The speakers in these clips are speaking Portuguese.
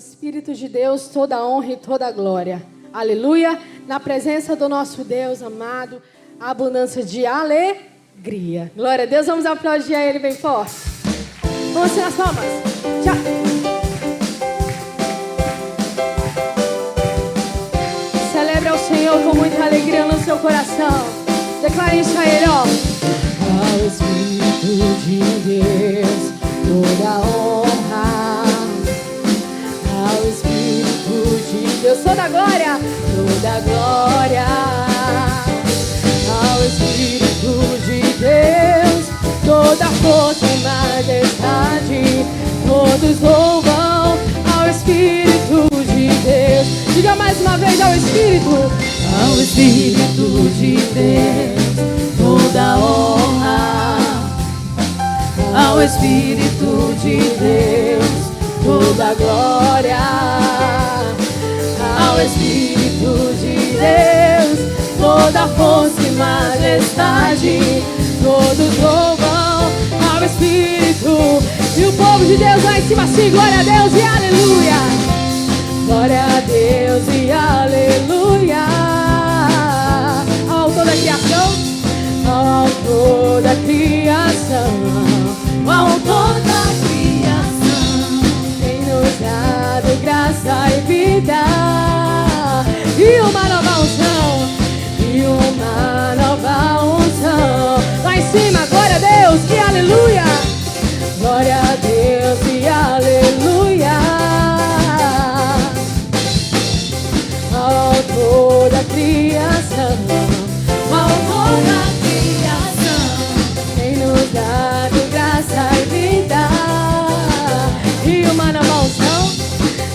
Espírito de Deus toda a honra e toda a glória. Aleluia. Na presença do nosso Deus amado, a abundância de alegria. Glória a Deus. Vamos aplaudir a Ele bem forte. Vamos tirar as palmas. Tchau. Celebre ao Senhor com muita alegria no seu coração. Declare isso a Ele, ó. Ao Espírito de Deus toda a honra. Ao Espírito de Deus toda a glória. Toda a glória. Ao Espírito de Deus toda a força e majestade. Todos louvam ao Espírito de Deus. Diga mais uma vez, ao Espírito. Ao Espírito de Deus toda a honra. Ao Espírito de Deus toda a glória. Ao Espírito de Deus toda a força e majestade. Todos louvam ao Espírito. E o povo de Deus lá em cima assim, glória a Deus e aleluia. Glória a Deus e aleluia. Ao autor da criação, ao autor da criação, ao autor da criação, tem nos dado graça e vida, e uma nova unção, e uma nova unção. Lá em cima, glória a Deus e aleluia. Glória a Deus e aleluia. Ao autor da criação, ao autor da criação, tem nos dado graça e vida, e uma nova unção,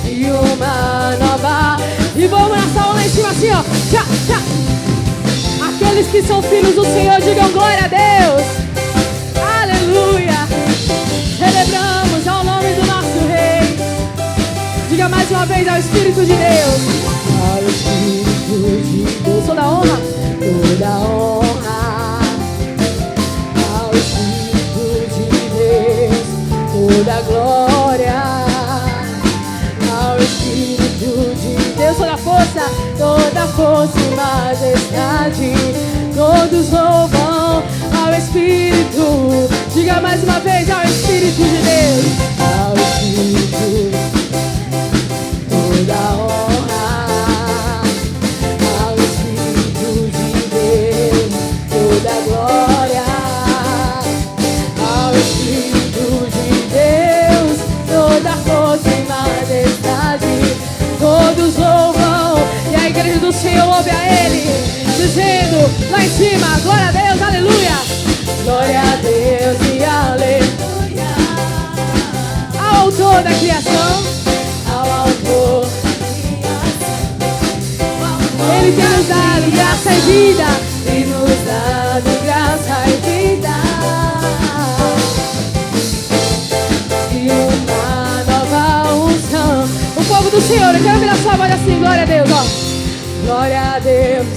e uma nova. E vamos na sala lá em cima assim, ó. Tchá, tchá. Aqueles que são filhos do Senhor, digam glória a Deus. Aleluia. Celebramos ao nome do nosso Rei. Diga mais uma vez, ao Espírito de Deus. Ao Espírito de Deus toda a honra. Toda a honra. Ao Espírito de Deus toda a glória. Ao Espírito de Deus toda a força e majestade. Todos louvam ao Espírito. Diga mais uma vez, ao Espírito de Deus. Ao Espírito toda a honra. Ao Espírito de Deus toda a glória. Ao Espírito de Deus toda a força e majestade. Todos louvam, e a igreja do Senhor ouve a Ele, dizendo lá em cima, glória a Deus, aleluia. Glória a Deus e aleluia. Ao autor da criação, ao autor Ele tem nos dado graça e vida, e nos dado graça e vida, e uma nova unção. O povo do Senhor, eu quero ver a sua voz assim, glória a Deus, ó. Glória a Deus.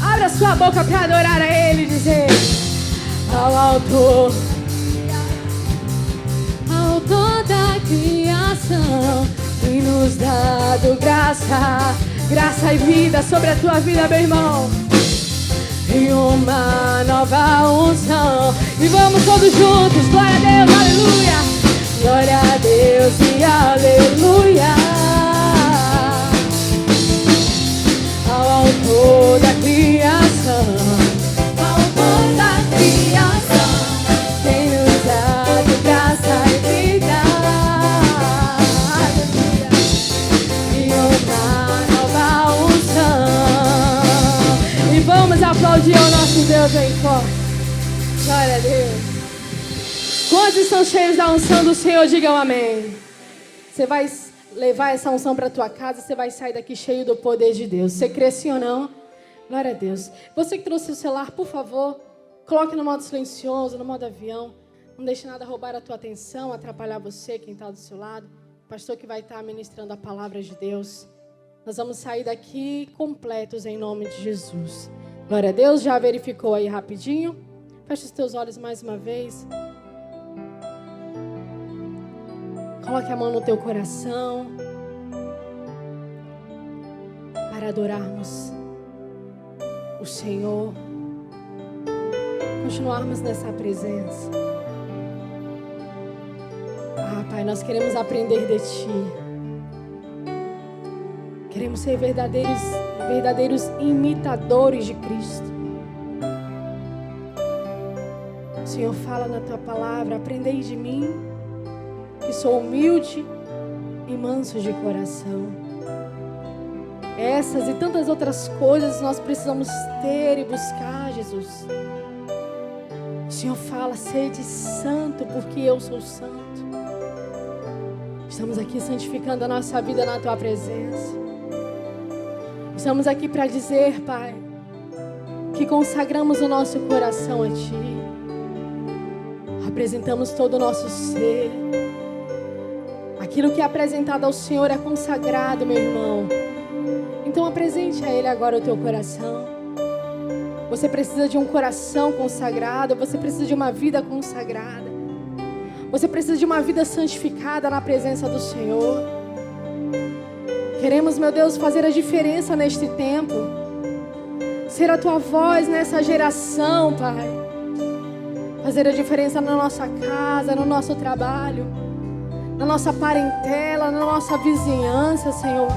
Abra sua boca para adorar a Ele e dizer: ao autor da criação, tem nos dado graça, graça e vida sobre a tua vida, meu irmão, e uma nova unção. E vamos todos juntos, glória a Deus, aleluia. Glória a Deus e aleluia. Ao autor da criação, ao autor da criação, tem nos dado graça e vida, aleluia, e uma nova unção. E vamos aplaudir ao nosso Deus bem forte. Glória a Deus. Quantos estão cheios da unção do Senhor? Digam amém. Você vai levar essa unção para a tua casa, você vai sair daqui cheio do poder de Deus. Você crê sim ou não? Glória a Deus. Você que trouxe o celular, por favor, coloque no modo silencioso, no modo avião. Não deixe nada roubar a tua atenção, atrapalhar você, quem está do seu lado. O pastor que vai estar ministrando a palavra de Deus. Nós vamos sair daqui completos em nome de Jesus. Glória a Deus. Já verificou aí rapidinho? Feche os teus olhos mais uma vez. Coloque a mão no teu coração para adorarmos o Senhor, continuarmos nessa presença. Pai, nós queremos aprender de Ti. Queremos ser verdadeiros imitadores de Cristo. O Senhor fala na Tua palavra: aprendei de mim, que sou humilde e manso de coração. Essas e tantas outras coisas nós precisamos ter e buscar, Jesus. O Senhor fala: sede santo, porque eu sou santo. Estamos aqui santificando a nossa vida na Tua presença. Estamos aqui para dizer, Pai, que consagramos o nosso coração a Ti. Apresentamos todo o nosso ser. Aquilo que é apresentado ao Senhor é consagrado, meu irmão. Então apresente a Ele agora o teu coração. Você precisa de um coração consagrado. Você precisa de uma vida consagrada. Você precisa de uma vida santificada na presença do Senhor. Queremos, meu Deus, fazer a diferença neste tempo. Ser a Tua voz nessa geração, Pai. Fazer a diferença na nossa casa, no nosso trabalho, na nossa parentela, na nossa vizinhança, Senhor.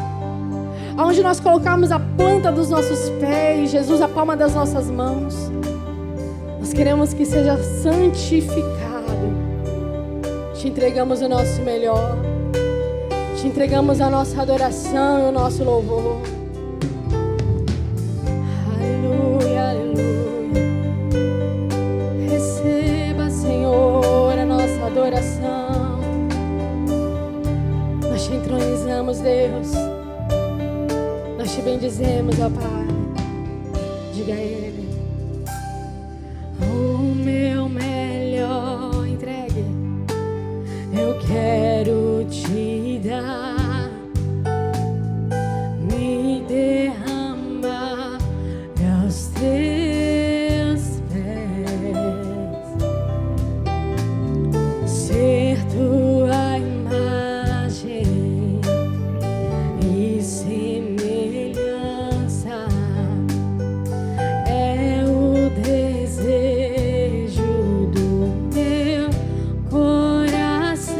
Aonde nós colocarmos a planta dos nossos pés, Jesus, a palma das nossas mãos. Nós queremos que seja santificado. Te entregamos o nosso melhor. Te entregamos a nossa adoração e o nosso louvor. Aleluia, aleluia. Receba, Senhor, a nossa adoração. Nós te entronizamos, Deus. Nós te bendizemos, ó Pai. Diga a Ele: o meu melhor entregue, eu quero te dar. Me derrama aos teus pés, ser tua imagem e semelhança é o desejo do meu coração.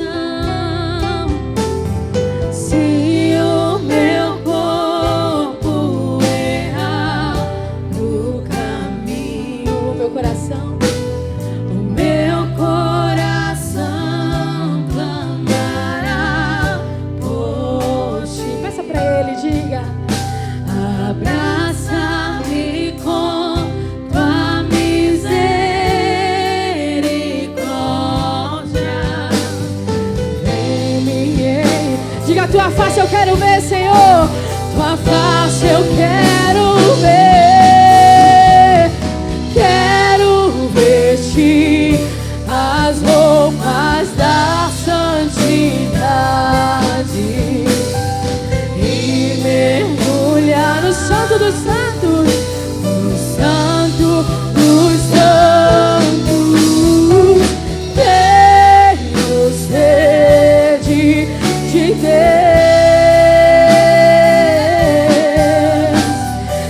Se o meu corpo errar no caminho, o meu coração clamará por ti. Peça pra Ele, diga: abraça-me com tua misericórdia. Vem-me, diga: a tua face eu quero ver, Senhor. Tua face eu quero ver. Quero vestir as roupas da santidade e mergulhar no santo dos santos, no santo dos santos. Tenho sede de Deus.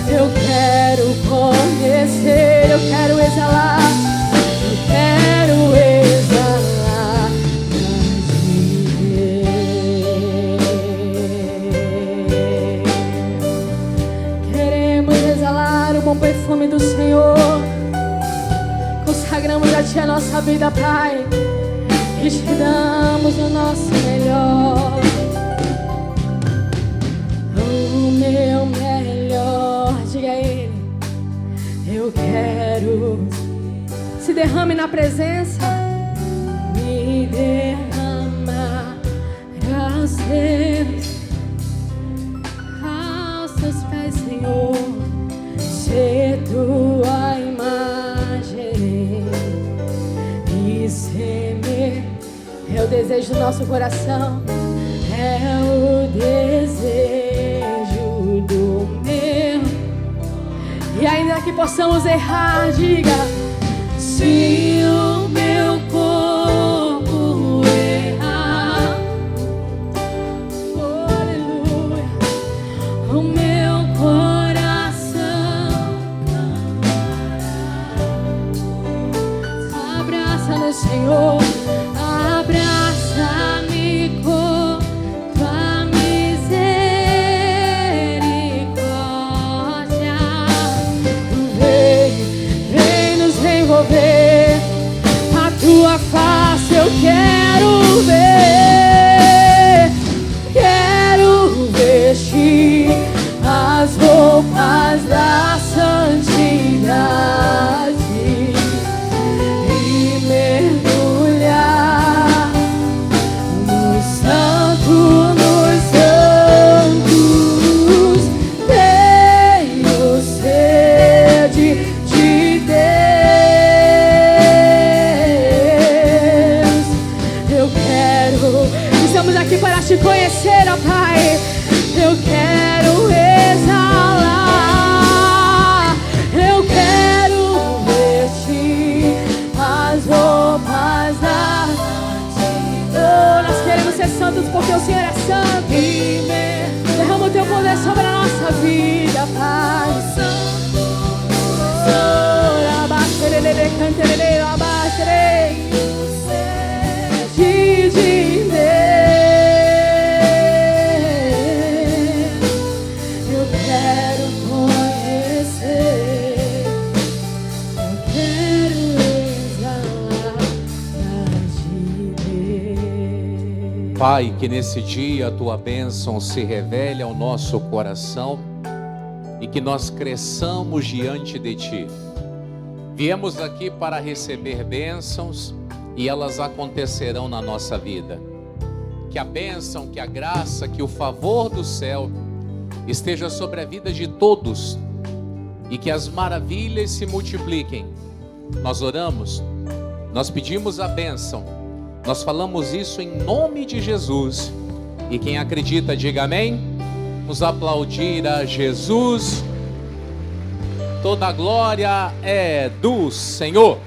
Eu quero conhecer, eu quero exalar, eu quero exalar de Deus. Queremos exalar o bom perfume do Senhor. Consagramos a Ti a nossa vida, Pai, e te damos o nosso melhor. O meu melhor, diga a Ele: eu quero. Se derrame na presença. Me derrama aos teus pés, Senhor. Ser tua imagem e semer é o desejo do nosso coração. É o desejo do meu. E ainda que possamos errar, diga: se o meu corpo errar Senhor. Abraça-me com tua misericórdia. Vem nos envolver. A tua face eu quero ver. Quero vestir as roupas da santidade e mergulhar no santo dos santos. Tenho sede de Deus. Eu quero. Estamos aqui para te conhecer, ó Pai. Eu quero exalar, eu quero vestir as roupas da santidade. Nós queremos ser santos porque o Senhor é santo. Derrama o teu poder sobre a nossa vida, Pai. Pai, que nesse dia a Tua bênção se revele ao nosso coração e que nós cresçamos diante de Ti. Viemos aqui para receber bênçãos e elas acontecerão na nossa vida. Que a bênção, que a graça, que o favor do céu esteja sobre a vida de todos e que as maravilhas se multipliquem. Nós oramos, nós pedimos a bênção. Nós falamos isso em nome de Jesus. E quem acredita, diga amém. Vamos aplaudir a Jesus. Toda a glória é do Senhor.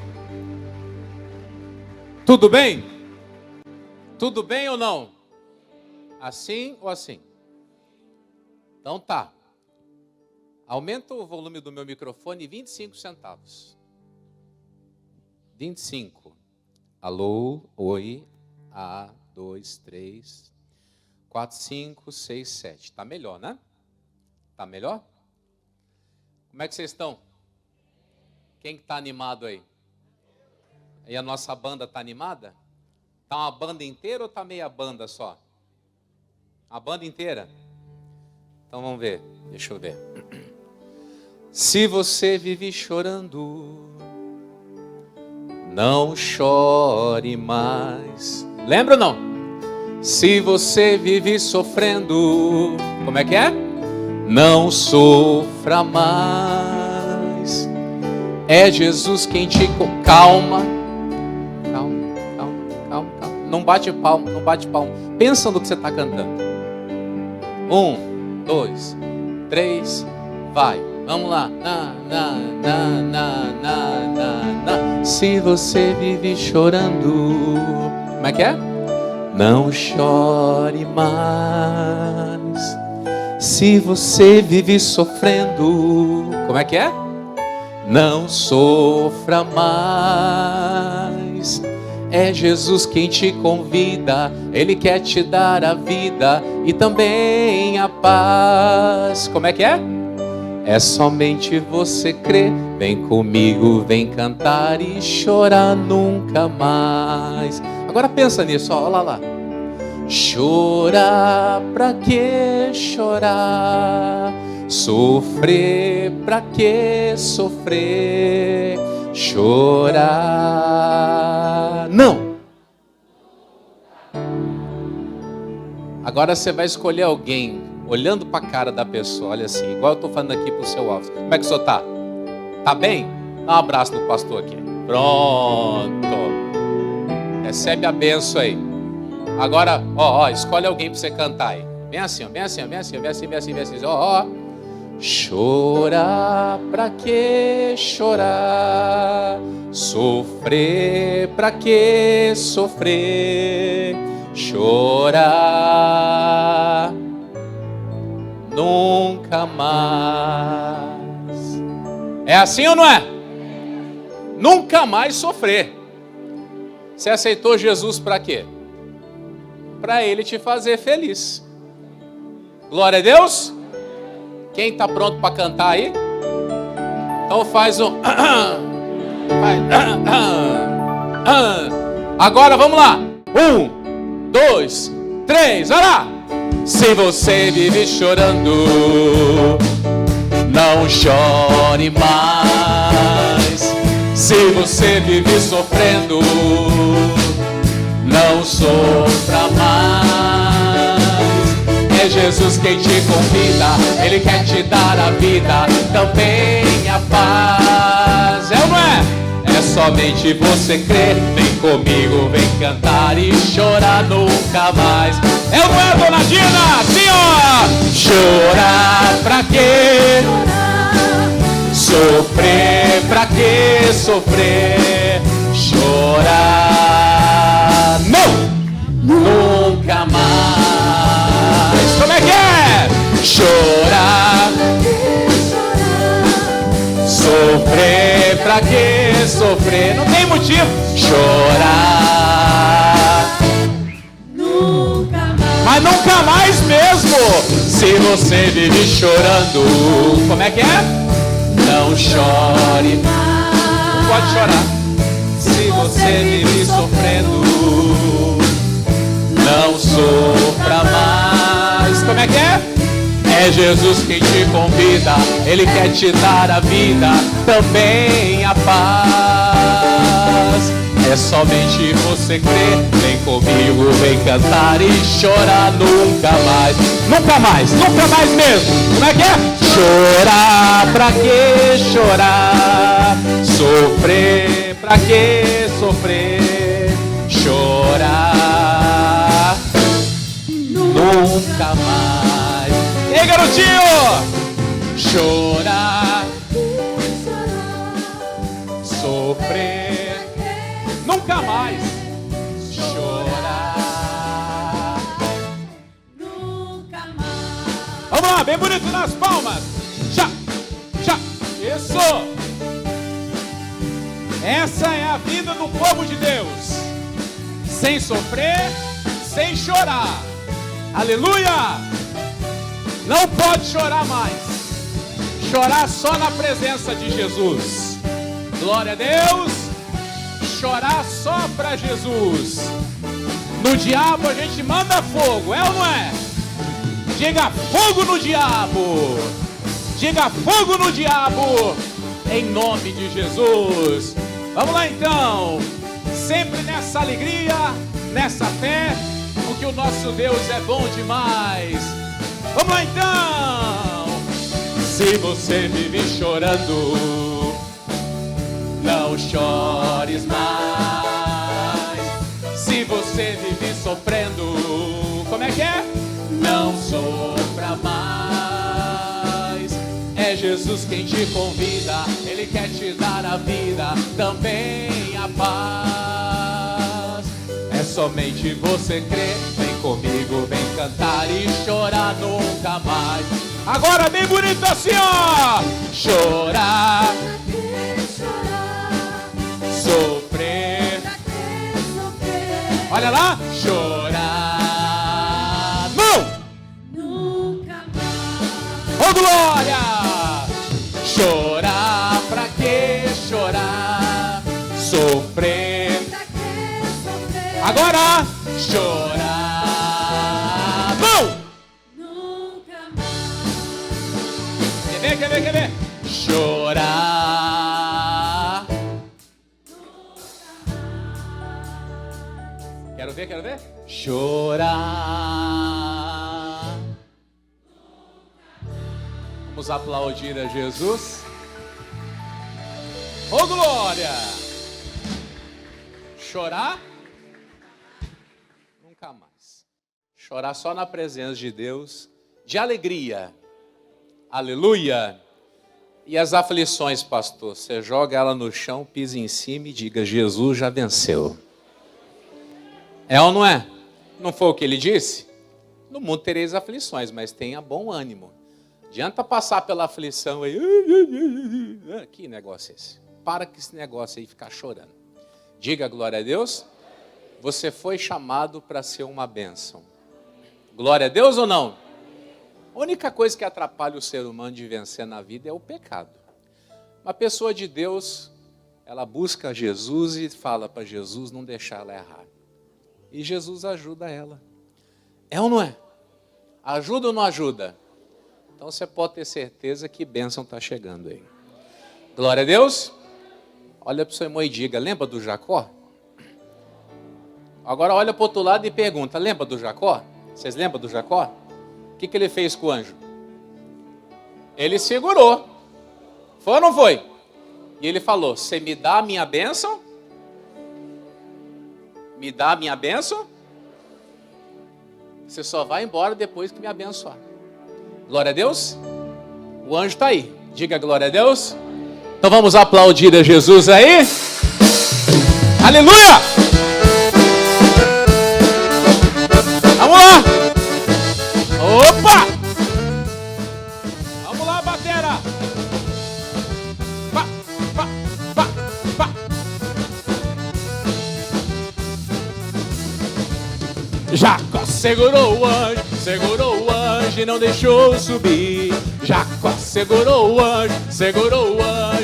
Tudo bem? Tudo bem ou não? Assim ou assim? Então tá. Aumenta o volume do meu microfone 25 centavos. 25. Alô, oi, A, 2, 3, 4, 5, 6, 7. Tá melhor, né? Tá melhor? Como é que vocês estão? Quem que tá animado aí? E a nossa banda tá animada? Tá uma banda inteira ou tá meia banda só? A banda inteira? Então vamos ver, deixa eu ver. Se você vive chorando, não chore mais. Lembra ou não? Se você vive sofrendo, como é que é? Não sofra mais. É Jesus quem te... Calma. Calma. Não bate palma, não bate palma. Pensa no que você está cantando. 1, 2, 3, vai. Vamos lá. Se você vive chorando, como é que é? Não chore mais. Se você vive sofrendo, como é que é? Não sofra mais. É Jesus quem te convida. Ele quer te dar a vida e também a paz. Como é que é? É somente você crer. Vem comigo, vem cantar e chorar nunca mais. Agora pensa nisso, ó, olha lá. Chorar, pra que chorar? Sofrer, pra que sofrer? Chorar, não. Agora você vai escolher alguém olhando para a cara da pessoa, olha assim, igual eu estou falando aqui para o seu Alves. Como é que o senhor está? Está bem? Dá um abraço do pastor aqui. Pronto. Recebe a benção aí. Agora, escolhe alguém para você cantar aí. Vem assim, vem assim. Ó. Chorar, pra que chorar? Sofrer, pra que sofrer? Chorar nunca mais. É assim ou não é? Nunca mais sofrer. Você aceitou Jesus para quê? Para Ele te fazer feliz. Glória a Deus. Quem está pronto para cantar aí? Então faz um... Agora vamos lá. 1, 2, 3, olha lá. Se você vive chorando, não chore mais. Se você vive sofrendo, não sofra mais. É Jesus quem te convida, Ele quer te dar a vida, também a paz. É ou não é? É somente você crer, vem comigo, vem cantar e chorar nunca mais. É ou não é, dona Dina? Sim, ó! Chorar pra quê? Sofrer pra quê? Sofrer. Chorar não! Nunca mais. Como é que é? Chorar. Sofrer pra que sofrer? Não tem motivo. Chorar Nunca mais. mas nunca mais mesmo. Se você vive chorando, como é que é? Não chore mais. Não pode chorar. Se você vive sofrendo, não sofra mais. Como é que é? É Jesus quem te convida, Ele quer te dar a vida, também a paz. É somente você crer, vem comigo, vem cantar e chorar nunca mais. Nunca mais, nunca mais mesmo. Como é que é? Chorar, pra que chorar? Sofrer, pra que sofrer? Chorar nunca mais. Ei, garotinho! Chorar, sofrer, nunca mais. Chorar, Nunca mais. vamos lá, bem bonito nas palmas. Já, já, isso. Essa é a vida do povo de Deus. Sem sofrer, sem chorar. Aleluia! Não pode chorar mais. Chorar só na presença de Jesus. Glória a Deus. Chorar só para Jesus. No diabo a gente manda fogo, é ou não é? Diga fogo no diabo. Diga fogo no diabo. Em nome de Jesus. Vamos lá então. Sempre nessa alegria, nessa fé, porque o nosso Deus é bom demais. Vamos lá então! Se você vive chorando, não chores mais. Se você vive sofrendo, como é que é? Não sofra mais. É Jesus quem te convida, Ele quer te dar a vida, também a paz. É somente você crer, vem comigo, vem cantar e chorar nunca mais. Agora bem bonito assim, ó. Chorar, sofrer. Olha lá. Chorar, não. Nunca mais. Oh, glória. Chorar, pra que chorar? Sofrer. Agora, chorar, não! Nunca mais. Quer ver? Chorar. Quero ver? Chorar. Vamos aplaudir a Jesus. Oh, glória! Chorar? Nunca mais. Chorar só na presença de Deus, de alegria. Aleluia. E as aflições, pastor? Você joga ela no chão, pisa em cima e diga: Jesus já venceu. É ou não é? Não foi o que ele disse? No mundo tereis aflições, mas tenha bom ânimo. Adianta passar pela aflição aí. Que negócio é esse? Para com esse negócio aí, ficar chorando. Diga glória a Deus. Você foi chamado para ser uma bênção. Glória a Deus ou não? A única coisa que atrapalha o ser humano de vencer na vida é o pecado. Uma pessoa de Deus, ela busca Jesus e fala para Jesus não deixar ela errar. E Jesus ajuda ela. É ou não é? Ajuda ou não ajuda? Então você pode ter certeza que bênção está chegando aí. Glória a Deus. Olha para o seu irmão e diga, lembra do Jacó? Agora olha para o outro lado e pergunta, lembra do Jacó? Vocês lembram do Jacó? O que ele fez com o anjo? Ele segurou. Foi ou não foi? E ele falou, você me dá a minha bênção? Me dá a minha bênção? Você só vai embora depois que me abençoar. Glória a Deus. O anjo está aí. Diga glória a Deus. Então vamos aplaudir a Jesus aí. Aleluia! Vamos lá! Opa! Vamos lá, batera! Pá, pá, pá, pá. Jacó segurou o anjo e não deixou subir. Jacó segurou o anjo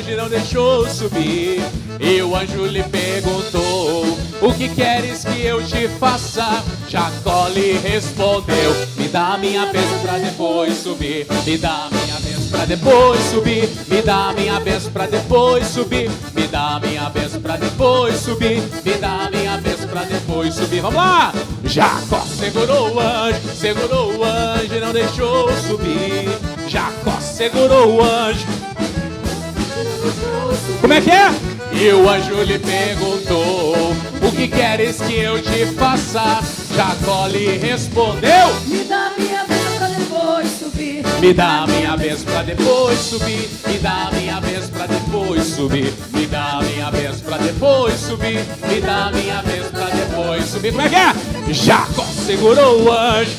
e não deixou subir. E o anjo lhe perguntou, o que queres que eu te faça? Jacó lhe respondeu, me dá a minha bênção pra depois subir. Me dá a minha bênção pra depois subir. Me dá a minha bênção pra depois subir. Me dá a minha bênção pra depois subir. Me dá a minha bênção pra depois subir. Vamos lá! Jacó segurou o anjo e não deixou subir. Jacó segurou o anjo. Como é que é? E o anjo lhe perguntou, o que queres que eu te faça? Jacó lhe respondeu, me dá minha bênção pra depois subir. Me dá a minha bênção pra depois subir. Me dá a minha bênção pra depois subir. Me dá a minha bênção pra depois subir. Me dá a minha bênção pra depois subir. Como é que é? Jacó segurou o anjo.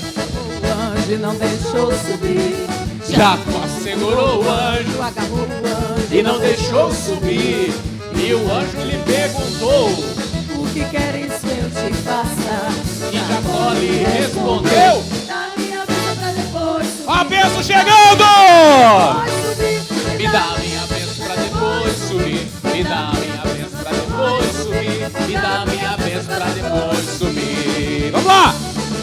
O anjo não deixou subir. Jacó segurou o anjo, agarrou o anjo e não deixou subir. E o anjo lhe perguntou, o que queres que eu te faça? E Jacó lhe respondeu, dá minha bênção pra depois subir. a bênção chegando! Pode subir. Me dá a minha bênção pra depois subir. Me dá a minha bênção pra depois subir. Me dá a minha bênção pra depois subir. Vamos lá!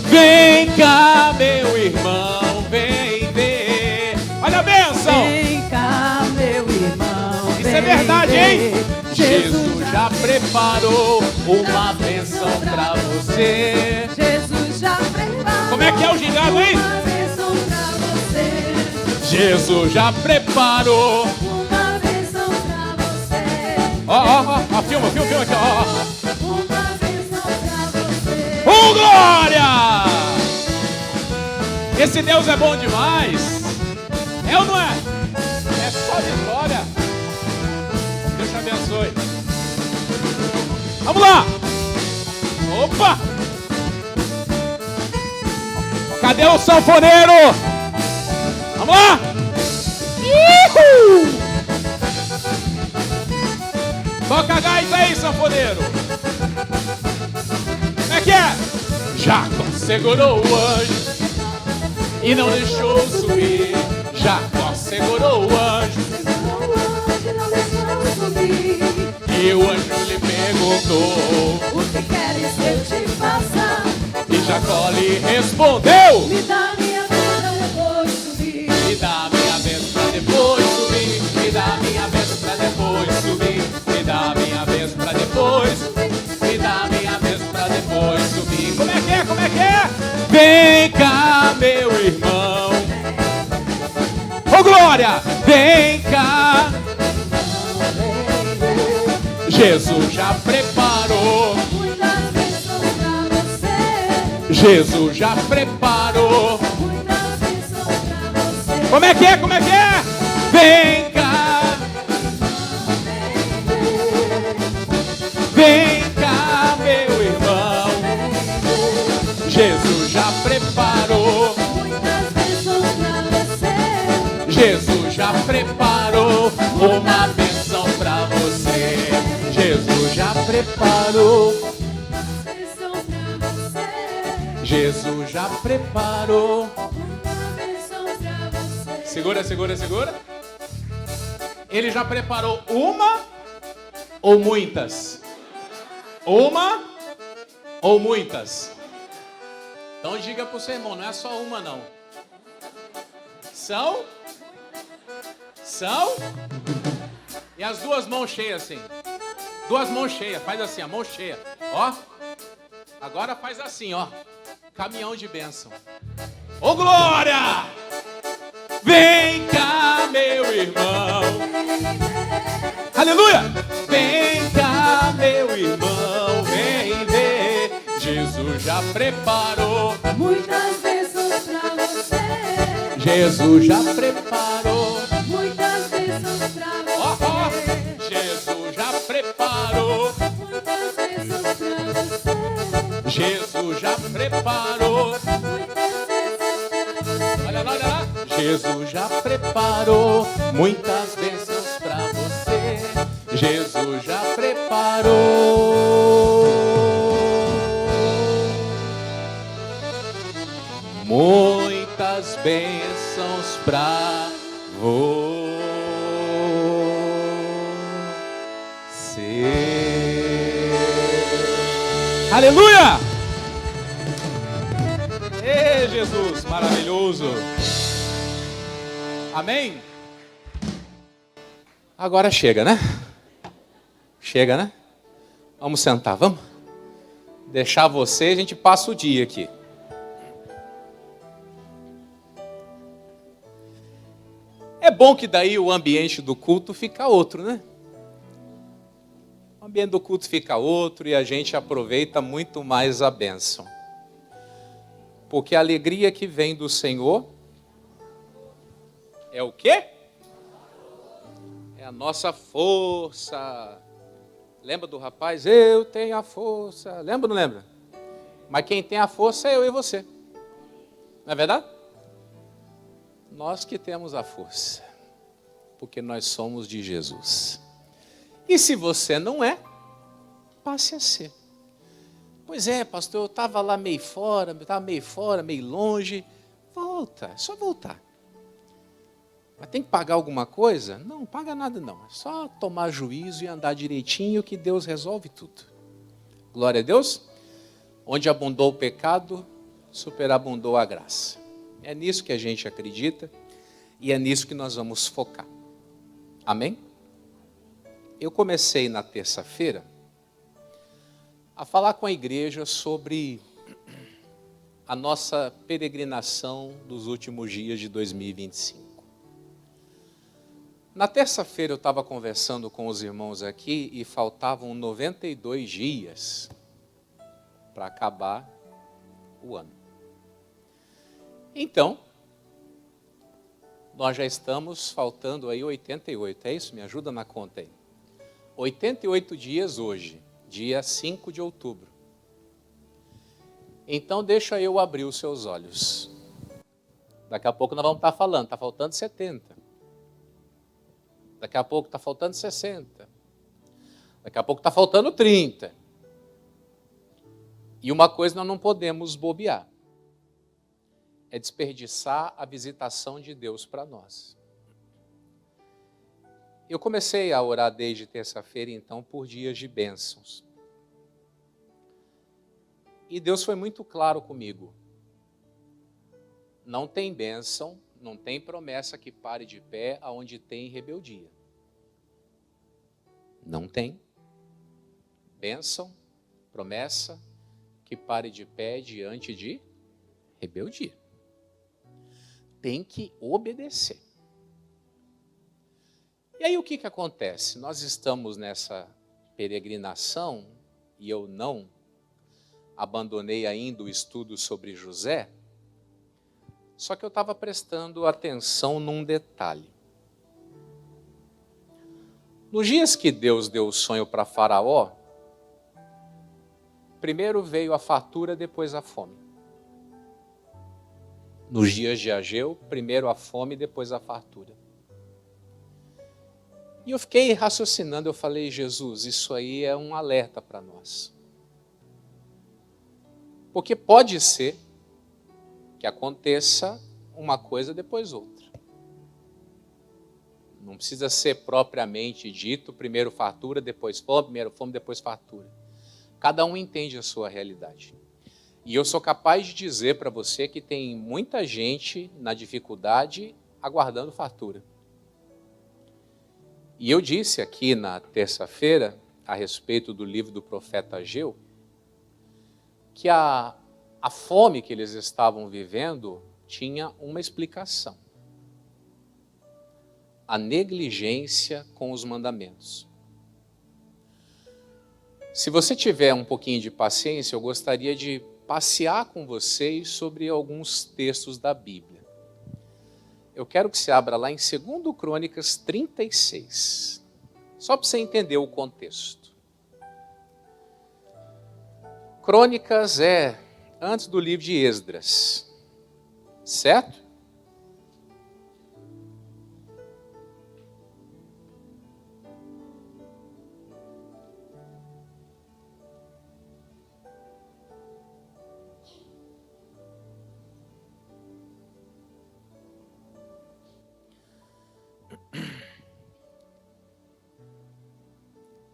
Vem cá, meu irmão, vem ver. Olha a bênção! Vem cá, meu irmão. Isso é verdade, hein? Jesus já preparou uma bênção pra você. Jesus já preparou. Como é que é o gingado, hein? Uma bênção pra você. Jesus já preparou. Uma bênção pra você. Ó, filma aqui, ó. Uma bênção pra você. Glória! Esse Deus é bom demais. É ou não é? É só vitória. Deus te abençoe. Vamos lá! Opa! Cadê o sanfoneiro? Vamos lá! Uhul! Toca a gaita aí, sanfoneiro. Como é que é? Jacó segurou o anjo e não deixou subir. Jacó segurou o anjo Não deixou subir. e o anjo lhe perguntou, O que queres que eu te faça? e Jacó lhe respondeu, Me dá minha bênção pra depois subir. me dá a minha bênção pra depois subir. Me dá a minha bênção pra depois subir. Me dá a minha bênção pra depois subir. Me dá a minha bênção pra depois subir. Como é que é? Como é que é? Vem cá, meu irmão. Ô glória! Vem cá. Jesus já preparou. Muitas bênçãos pra você. Jesus já preparou. Muitas bênçãos pra você. Como é que é? Como é que é? Vem cá. Vem cá, meu irmão. Jesus já preparou. Muitas bênçãos pra você. Jesus já preparou uma bênção pra você. Jesus já preparou. Bênção Jesus já preparou. muitas bênçãos pra você. Segura, segura, segura. Ele já preparou uma ou muitas? Uma ou muitas? Então diga pro seu irmão, não é só uma não. São? E as duas mãos cheias assim. Duas mãos cheias, faz assim, a mão cheia. Ó. Agora faz assim, ó. Caminhão de bênção. Ô glória! Vem cá, meu irmão. Aleluia! Vem cá, meu irmão. Vem ver. Jesus já preparou. Muitas bênçãos pra você. Jesus já preparou. Muitas bênçãos pra você. Ó, ó. Jesus já preparou. Muitas bênçãos pra você. Jesus já preparou. Muitas bênçãos pra você. Olha lá, olha lá. Jesus já preparou muitas bênçãos pra você. Jesus já preparou muitas bênçãos pra você. Aleluia! Ê, Jesus, maravilhoso. Amém? Agora chega, né? Chega, né? Vamos sentar, vamos? Deixar você, a gente passa o dia aqui. É bom que daí o ambiente do culto fica outro, né? O ambiente do culto fica outro e a gente aproveita muito mais a bênção. Porque a alegria que vem do Senhor é o quê? É a nossa força. Lembra do rapaz? Eu tenho a força. Lembra ou não lembra? Mas quem tem a força é eu e você. Não é verdade? Nós que temos a força. Porque nós somos de Jesus. E se você não é, passe a ser. Pois é, pastor, eu estava lá meio fora, meio longe. Volta, é só voltar. Mas tem que pagar alguma coisa? Não, paga nada não. É só tomar juízo e andar direitinho que Deus resolve tudo. Glória a Deus. Onde abundou o pecado, superabundou a graça. É nisso que a gente acredita e é nisso que nós vamos focar. Amém? Eu comecei na terça-feira a falar com a igreja sobre a nossa peregrinação dos últimos dias de 2025. Na terça-feira eu estava conversando com os irmãos aqui e faltavam 92 dias para acabar o ano. Então, nós já estamos faltando aí 88, é isso? Me ajuda na conta aí. 88 dias hoje, dia 5 de outubro. Então deixa eu abrir os seus olhos. Daqui a pouco nós vamos estar falando, está faltando 70. Daqui a pouco está faltando 60. Daqui a pouco está faltando 30. E uma coisa nós não podemos bobear. É desperdiçar a visitação de Deus para nós. Eu comecei a orar desde terça-feira, então, por dias de bênçãos. E Deus foi muito claro comigo. Não tem bênção, não tem promessa que pare de pé aonde tem rebeldia. Não tem bênção, promessa que pare de pé diante de rebeldia. Tem que obedecer. E aí o que acontece? Nós estamos nessa peregrinação e eu não abandonei ainda o estudo sobre José, só que eu estava prestando atenção num detalhe. Nos dias que Deus deu o sonho para Faraó, primeiro veio a fartura, depois a fome. Nos dias de Ageu, primeiro a fome, depois a fartura. E eu fiquei raciocinando, eu falei, Jesus, isso aí é um alerta para nós. Porque pode ser que aconteça uma coisa depois outra. Não precisa ser propriamente dito, primeiro fartura, depois fome, primeiro fome, depois fartura. Cada um entende a sua realidade. E eu sou capaz de dizer para você que tem muita gente na dificuldade aguardando fartura. E eu disse aqui na terça-feira, a respeito do livro do profeta Ageu, que a fome que eles estavam vivendo tinha uma explicação. A negligência com os mandamentos. Se você tiver um pouquinho de paciência, eu gostaria de passear com vocês sobre alguns textos da Bíblia. Eu quero que você abra lá em 2 Crônicas 36, só para você entender o contexto. Crônicas é antes do livro de Esdras, certo?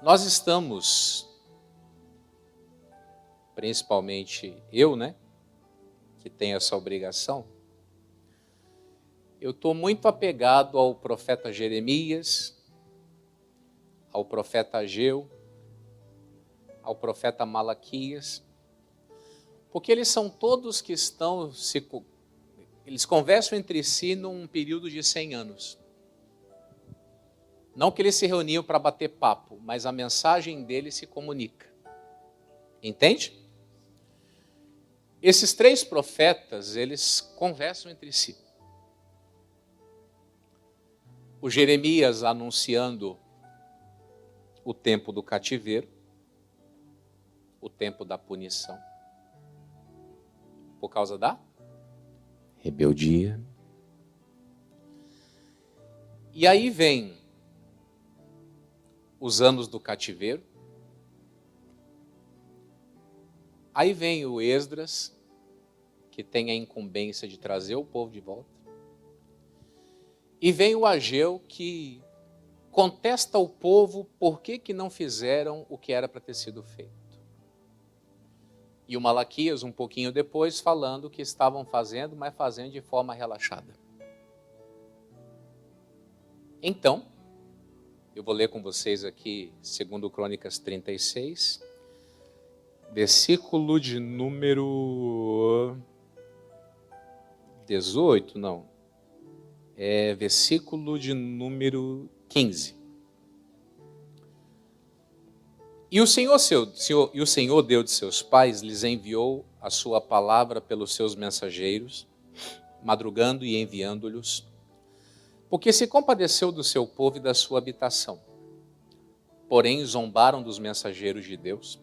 Nós estamos, principalmente eu, que tenho essa obrigação, eu estou muito apegado ao profeta Jeremias, ao profeta Ageu, ao profeta Malaquias, porque eles são todos que estão, eles conversam entre si num período de 100 anos. Não que eles se reuniam para bater papo, mas a mensagem deles se comunica. Entende? Esses 3 profetas, eles conversam entre si. O Jeremias anunciando o tempo do cativeiro, o tempo da punição, por causa da rebeldia. E aí vem os anos do cativeiro. Aí vem o Esdras, que tem a incumbência de trazer o povo de volta. E vem o Ageu, que contesta o povo por que não fizeram o que era para ter sido feito. E o Malaquias, um pouquinho depois, falando que estavam fazendo, mas fazendo de forma relaxada. Então, eu vou ler com vocês aqui, 2 Crônicas 36, versículo de número 18, não. É versículo de número 15. E o Senhor Deus de seus pais lhes enviou a sua palavra pelos seus mensageiros, madrugando e enviando-lhes, porque se compadeceu do seu povo e da sua habitação. Porém, zombaram dos mensageiros de Deus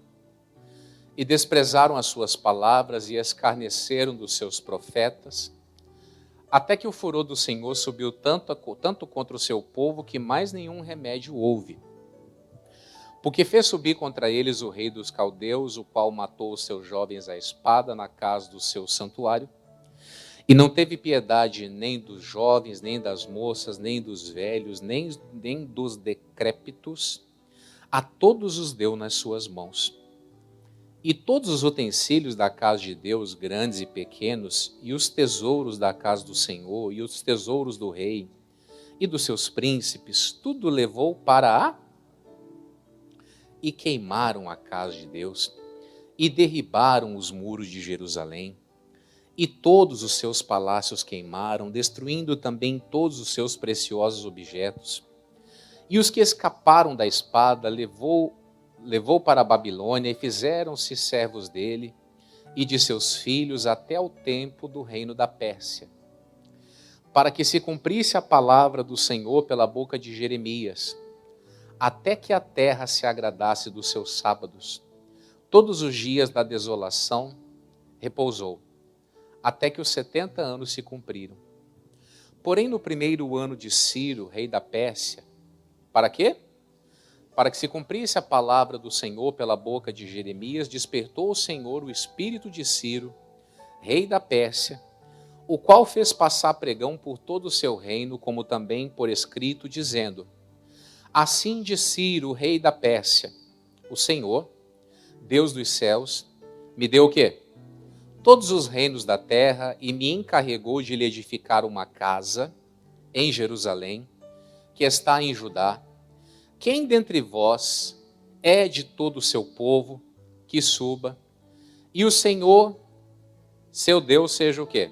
e desprezaram as suas palavras e escarneceram dos seus profetas, até que o furor do Senhor subiu tanto contra o seu povo que mais nenhum remédio houve. Porque fez subir contra eles o rei dos caldeus, o qual matou os seus jovens à espada na casa do seu santuário, e não teve piedade nem dos jovens, nem das moças, nem dos velhos, nem dos decrépitos, a todos os deu nas suas mãos. E todos os utensílios da casa de Deus, grandes e pequenos, e os tesouros da casa do Senhor, e os tesouros do rei, e dos seus príncipes, tudo levou para a... E queimaram a casa de Deus, e derribaram os muros de Jerusalém, e todos os seus palácios queimaram, destruindo também todos os seus preciosos objetos. E os que escaparam da espada levou para a Babilônia, e fizeram-se servos dele e de seus filhos até o tempo do reino da Pérsia, para que se cumprisse a palavra do Senhor pela boca de Jeremias, até que a terra se agradasse dos seus sábados. Todos os dias da desolação repousou, até que os 70 anos se cumpriram. Porém, no primeiro ano de Ciro, rei da Pérsia, para quê? Para que se cumprisse a palavra do Senhor pela boca de Jeremias, despertou o Senhor o espírito de Ciro, rei da Pérsia, o qual fez passar pregão por todo o seu reino, como também por escrito, dizendo: assim diz Ciro, rei da Pérsia, o Senhor, Deus dos céus, me deu o quê? Todos os reinos da terra e me encarregou de lhe edificar uma casa em Jerusalém, que está em Judá. Quem dentre vós é de todo o seu povo, que suba, e o Senhor, seu Deus, seja o quê?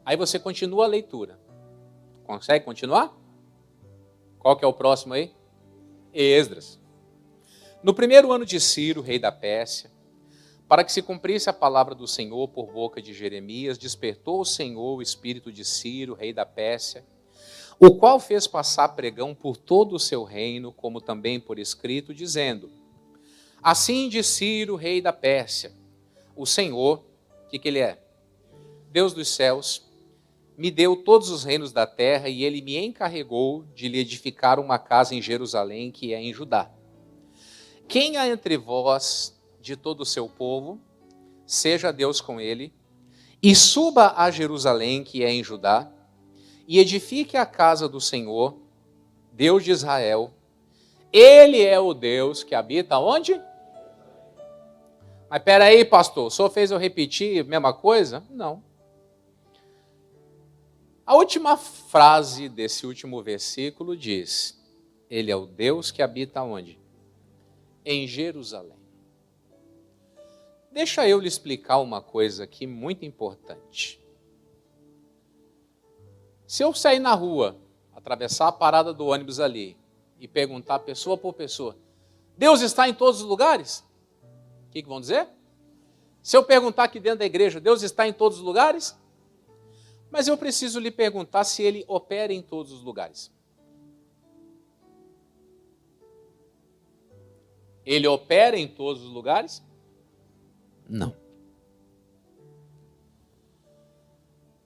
Aí você continua a leitura. Consegue continuar? Qual que é o próximo aí? Esdras. No primeiro ano de Ciro, rei da Pérsia, para que se cumprisse a palavra do Senhor por boca de Jeremias, despertou o Senhor o espírito de Ciro, rei da Pérsia, o qual fez passar pregão por todo o seu reino, como também por escrito, dizendo: assim diz Ciro, rei da Pérsia, o Senhor, o que ele é? Deus dos céus, me deu todos os reinos da terra e ele me encarregou de lhe edificar uma casa em Jerusalém, que é em Judá. Quem há entre vós de todo o seu povo, seja Deus com ele, e suba a Jerusalém, que é em Judá, e edifique a casa do Senhor, Deus de Israel. Ele é o Deus que habita onde? Mas peraí, pastor, o senhor fez eu repetir a mesma coisa? Não. A última frase desse último versículo diz: ele é o Deus que habita onde? Em Jerusalém. Deixa eu lhe explicar uma coisa aqui muito importante. Se eu sair na rua, atravessar a parada do ônibus ali e perguntar pessoa por pessoa: Deus está em todos os lugares? O que vão dizer? Se eu perguntar aqui dentro da igreja: Deus está em todos os lugares? Mas eu preciso lhe perguntar se ele opera em todos os lugares. Ele opera em todos os lugares? Não.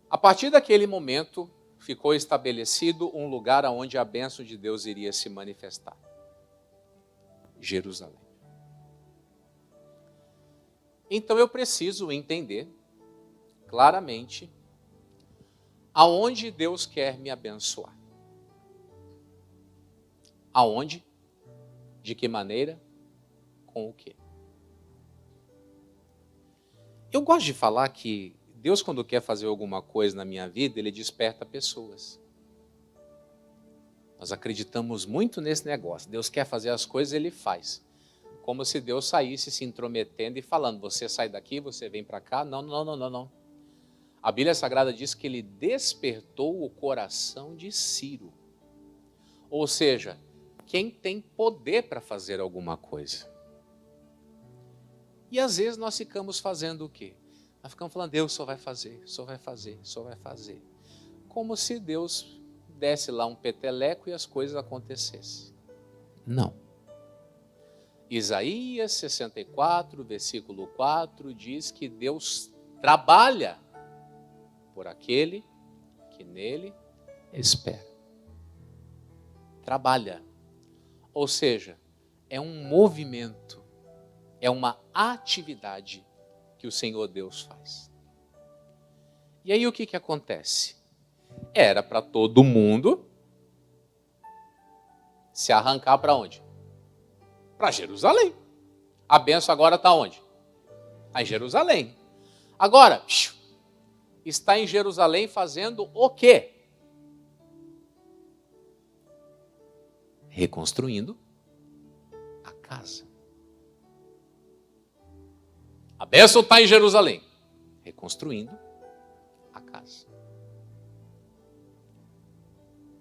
A partir daquele momento, ficou estabelecido um lugar onde a bênção de Deus iria se manifestar. Jerusalém. Então eu preciso entender claramente aonde Deus quer me abençoar. Aonde? De que maneira? Com o quê? Eu gosto de falar que Deus, quando quer fazer alguma coisa na minha vida, Ele desperta pessoas. Nós acreditamos muito nesse negócio. Deus quer fazer as coisas, Ele faz. Como se Deus saísse se intrometendo e falando: você sai daqui, você vem para cá. Não, não, não, não, não. A Bíblia Sagrada diz que Ele despertou o coração de Ciro. Ou seja, quem tem poder para fazer alguma coisa. E às vezes nós ficamos fazendo o quê? Nós ficamos falando: Deus só vai fazer, só vai fazer, só vai fazer. Como se Deus desse lá um peteleco e as coisas acontecessem. Não. Isaías 64, versículo 4, diz que Deus trabalha por aquele que nele espera. Trabalha. Ou seja, é um movimento, é uma atividade que o Senhor Deus faz. E aí o que acontece? Era para todo mundo se arrancar para onde? Para Jerusalém. A bênção agora está onde? Está em Jerusalém. Agora, está em Jerusalém fazendo o quê? Reconstruindo a casa. A bênção está em Jerusalém, reconstruindo a casa.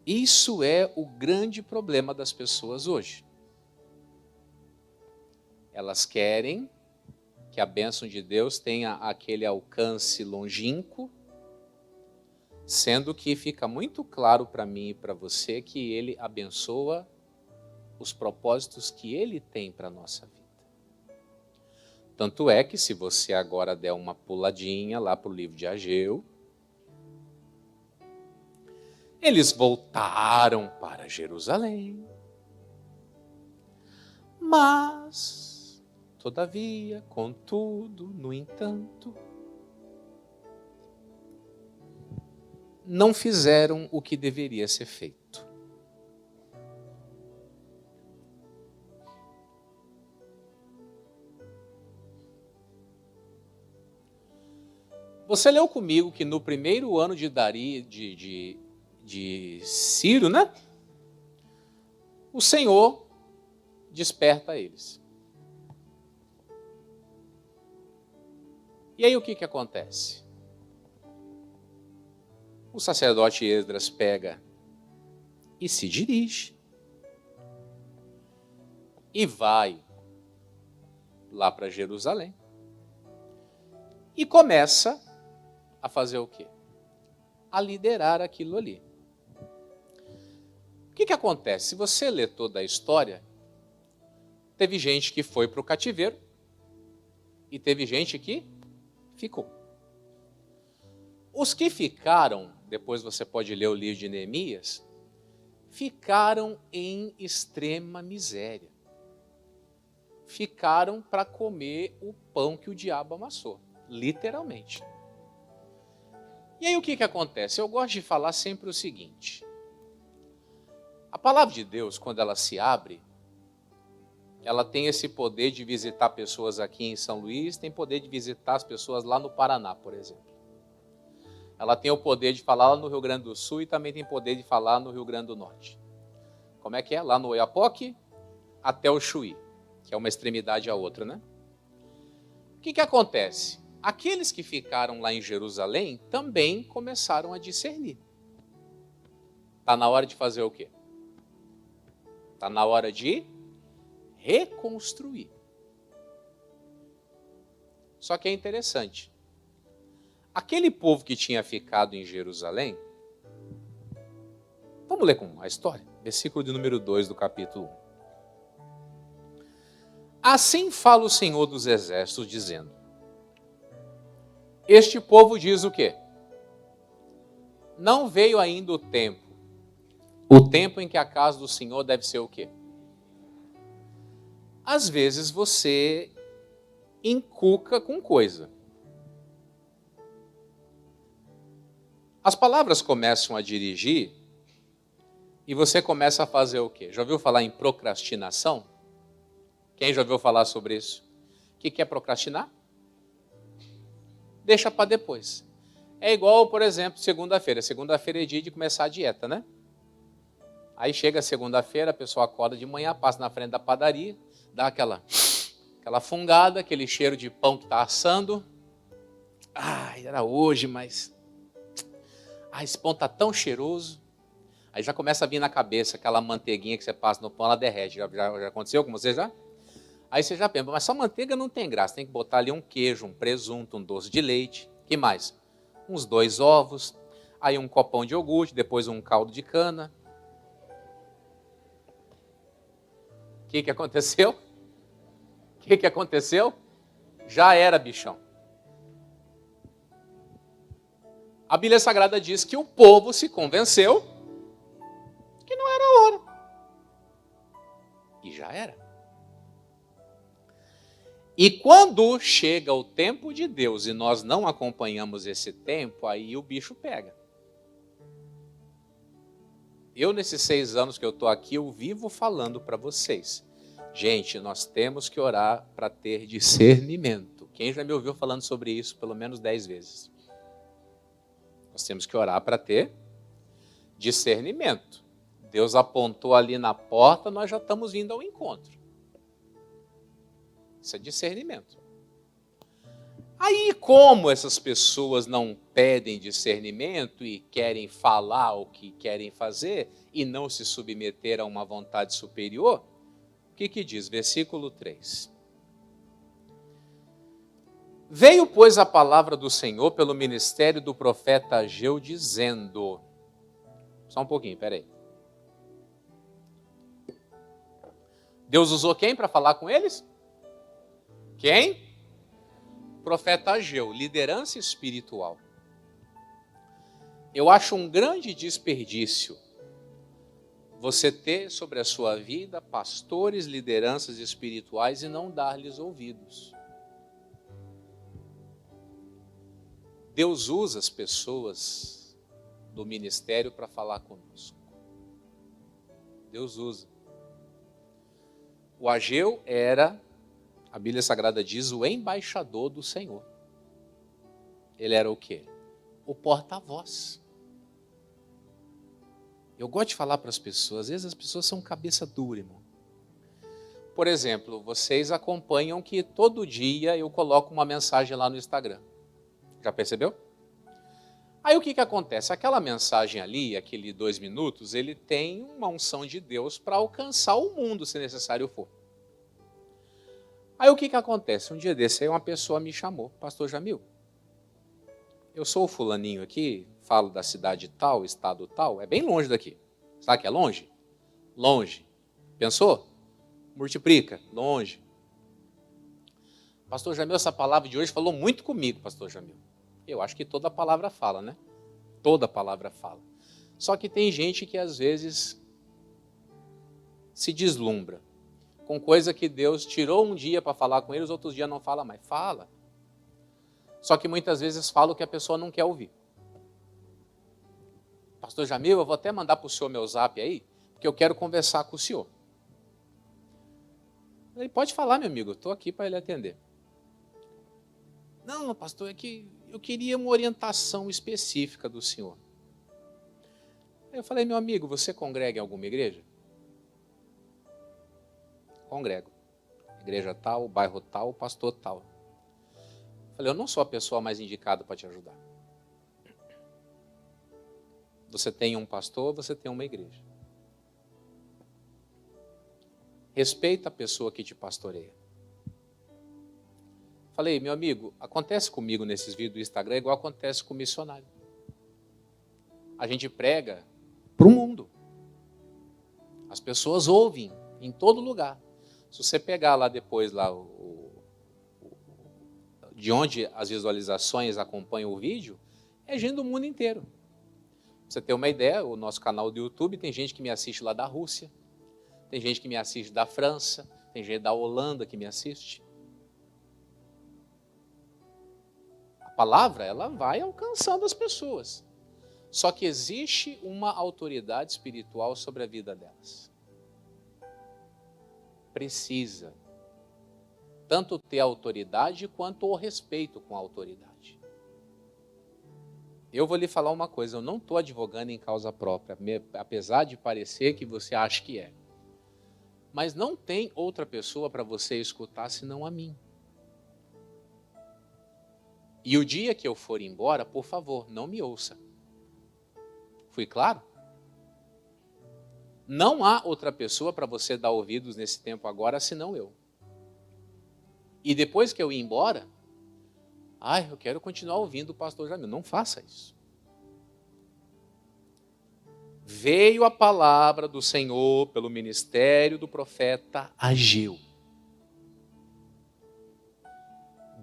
Isso é o grande problema das pessoas hoje. Elas querem que a bênção de Deus tenha aquele alcance longínquo, sendo que fica muito claro para mim e para você que Ele abençoa os propósitos que Ele tem para a nossa vida. Tanto é que se você agora der uma puladinha lá para o livro de Ageu, eles voltaram para Jerusalém. Mas, todavia, contudo, no entanto, não fizeram o que deveria ser feito. Você leu comigo que no primeiro ano de Ciro, né? O Senhor desperta eles. E aí o que acontece? O sacerdote Esdras pega e se dirige. E vai lá para Jerusalém. E começa a fazer o quê? A liderar aquilo ali. O que acontece? Se você ler toda a história, teve gente que foi para o cativeiro e teve gente que ficou. Os que ficaram, depois você pode ler o livro de Neemias, ficaram em extrema miséria. Ficaram para comer o pão que o diabo amassou, literalmente. E aí o que acontece? Eu gosto de falar sempre o seguinte: a palavra de Deus, quando ela se abre, ela tem esse poder de visitar pessoas aqui em São Luís, tem poder de visitar as pessoas lá no Paraná, por exemplo. Ela tem o poder de falar lá no Rio Grande do Sul e também tem poder de falar no Rio Grande do Norte. Como é que é? Lá no Oiapoque até o Chuí, que é uma extremidade à outra, né? O que acontece? Aqueles que ficaram lá em Jerusalém também começaram a discernir. Está na hora de fazer o quê? Está na hora de reconstruir. Só que é interessante. Aquele povo que tinha ficado em Jerusalém, vamos ler com a história, versículo de número 2 do capítulo 1. Assim fala o Senhor dos Exércitos, dizendo: este povo diz o quê? Não veio ainda o tempo em que a casa do Senhor deve ser o quê? Às vezes você encuca com coisa. As palavras começam a dirigir e você começa a fazer o quê? Já ouviu falar em procrastinação? Quem já ouviu falar sobre isso? O que é procrastinar? Deixa para depois. É igual, por exemplo, segunda-feira. Segunda-feira é dia de começar a dieta, né? Aí chega segunda-feira, a pessoa acorda de manhã, passa na frente da padaria, dá aquela fungada, aquele cheiro de pão que está assando. Ai, era hoje, mas esse pão está tão cheiroso. Aí já começa a vir na cabeça aquela manteiguinha que você passa no pão, ela derrete. Já aconteceu com você já? Aí você já pensa, mas só manteiga não tem graça, tem que botar ali um queijo, um presunto, um doce de leite. Que mais? Uns 2 ovos, aí um copão de iogurte, depois um caldo de cana. O que aconteceu? O que aconteceu? Já era, bichão. A Bíblia Sagrada diz que o povo se convenceu que não era a hora. E já era. E quando chega o tempo de Deus e nós não acompanhamos esse tempo, aí o bicho pega. Eu, nesses 6 anos que eu estou aqui, eu vivo falando para vocês. Gente, nós temos que orar para ter discernimento. Quem já me ouviu falando sobre isso pelo menos 10 vezes? Nós temos que orar para ter discernimento. Deus apontou ali na porta, nós já estamos vindo ao encontro. Isso é discernimento. Aí, como essas pessoas não pedem discernimento e querem falar o que querem fazer e não se submeter a uma vontade superior, o que diz? Versículo 3. Veio, pois, a palavra do Senhor pelo ministério do profeta Ageu, dizendo... Só um pouquinho, peraí. Deus usou quem para falar com eles? Quem? Profeta Ageu, liderança espiritual. Eu acho um grande desperdício você ter sobre a sua vida pastores, lideranças espirituais e não dar-lhes ouvidos. Deus usa as pessoas do ministério para falar conosco. Deus usa. O Ageu era, a Bíblia Sagrada diz, o embaixador do Senhor. Ele era o quê? O porta-voz. Eu gosto de falar para as pessoas, às vezes as pessoas são cabeça dura, irmão. Por exemplo, vocês acompanham que todo dia eu coloco uma mensagem lá no Instagram. Já percebeu? Aí o que acontece? Aquela mensagem ali, aquele 2 minutos, ele tem uma unção de Deus para alcançar o mundo, se necessário for. Aí o que acontece? Um dia desse aí uma pessoa me chamou, Pastor Jamil, eu sou o fulaninho aqui, falo da cidade tal, estado tal, é bem longe daqui. Sabe que é longe? Longe. Pensou? Multiplica, longe. Pastor Jamil, essa palavra de hoje falou muito comigo, Pastor Jamil. Eu acho que toda palavra fala, né? Toda palavra fala. Só que tem gente que às vezes se deslumbra com coisa que Deus tirou um dia para falar com eles, outros dias não fala mais. Fala. Só que muitas vezes fala o que a pessoa não quer ouvir. Pastor Jamil, eu vou até mandar para o senhor meu zap aí, porque eu quero conversar com o senhor. Ele pode falar, meu amigo, eu estou aqui para ele atender. Não, pastor, é que eu queria uma orientação específica do senhor. Aí eu falei, meu amigo, você congrega em alguma igreja? Congrego. Igreja tal, bairro tal, pastor tal. Eu falei, eu não sou a pessoa mais indicada para te ajudar. Você tem um pastor, você tem uma igreja. Respeita a pessoa que te pastoreia. Falei, meu amigo, acontece comigo nesses vídeos do Instagram igual acontece com o missionário. A gente prega para o mundo. As pessoas ouvem em todo lugar. Se você pegar lá depois, de onde as visualizações acompanham o vídeo, é gente do mundo inteiro. Pra você ter uma ideia, o nosso canal do YouTube tem gente que me assiste lá da Rússia, tem gente que me assiste da França, tem gente da Holanda que me assiste. A palavra, ela vai alcançando as pessoas. Só que existe uma autoridade espiritual sobre a vida delas. Precisa tanto ter autoridade quanto o respeito com a autoridade. Eu vou lhe falar uma coisa, eu não estou advogando em causa própria, apesar de parecer que você acha que é. Mas não tem outra pessoa para você escutar senão a mim. E o dia que eu for embora, por favor, não me ouça. Fui claro? Não há outra pessoa para você dar ouvidos nesse tempo agora, senão eu. E depois que eu ir embora, eu quero continuar ouvindo o pastor Jamil. Não faça isso. Veio a palavra do Senhor pelo ministério do profeta Ageu.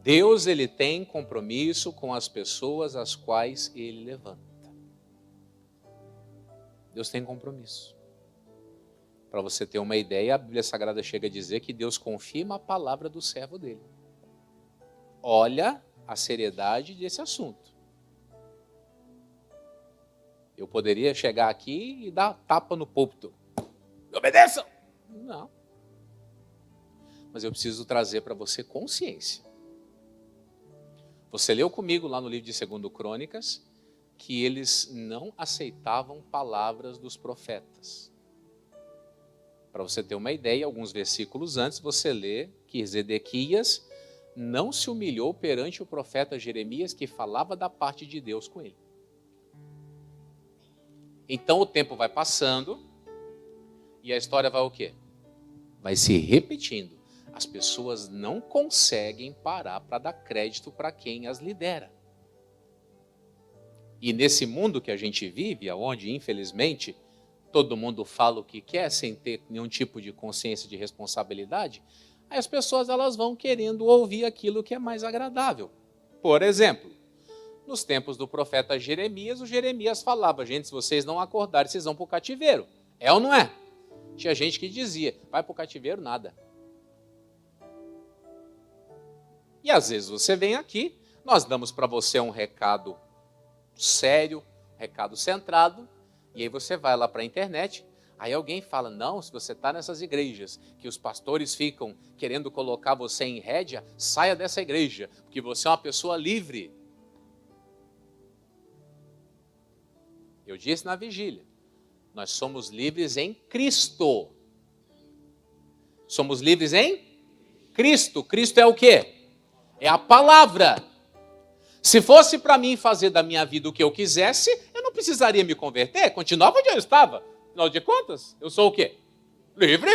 Deus, ele tem compromisso com as pessoas às quais ele levanta. Deus tem compromisso. Para você ter uma ideia, a Bíblia Sagrada chega a dizer que Deus confirma a palavra do servo dele. Olha a seriedade desse assunto. Eu poderia chegar aqui e dar tapa no púlpito. Me obedeçam! Não. Mas eu preciso trazer para você consciência. Você leu comigo lá no livro de 2 Crônicas que eles não aceitavam palavras dos profetas. Para você ter uma ideia, alguns versículos antes você lê que Zedequias não se humilhou perante o profeta Jeremias, que falava da parte de Deus com ele. Então o tempo vai passando e a história vai o quê? Vai se repetindo. As pessoas não conseguem parar para dar crédito para quem as lidera. E nesse mundo que a gente vive, onde infelizmente todo mundo fala o que quer sem ter nenhum tipo de consciência de responsabilidade, aí as pessoas elas vão querendo ouvir aquilo que é mais agradável. Por exemplo, nos tempos do profeta Jeremias, o Jeremias falava, gente, se vocês não acordarem, vocês vão para o cativeiro. É ou não é? Tinha gente que dizia, vai para o cativeiro, nada. E às vezes você vem aqui, nós damos para você um recado sério, um recado centrado, e aí você vai lá para a internet, aí alguém fala, não, se você está nessas igrejas, que os pastores ficam querendo colocar você em rédea, saia dessa igreja, porque você é uma pessoa livre. Eu disse na vigília, nós somos livres em Cristo. Somos livres em Cristo. Cristo é o quê? É a palavra. Se fosse para mim fazer da minha vida o que eu quisesse, eu não precisaria me converter, continuava onde eu estava. Afinal de contas, eu sou o quê? Livre.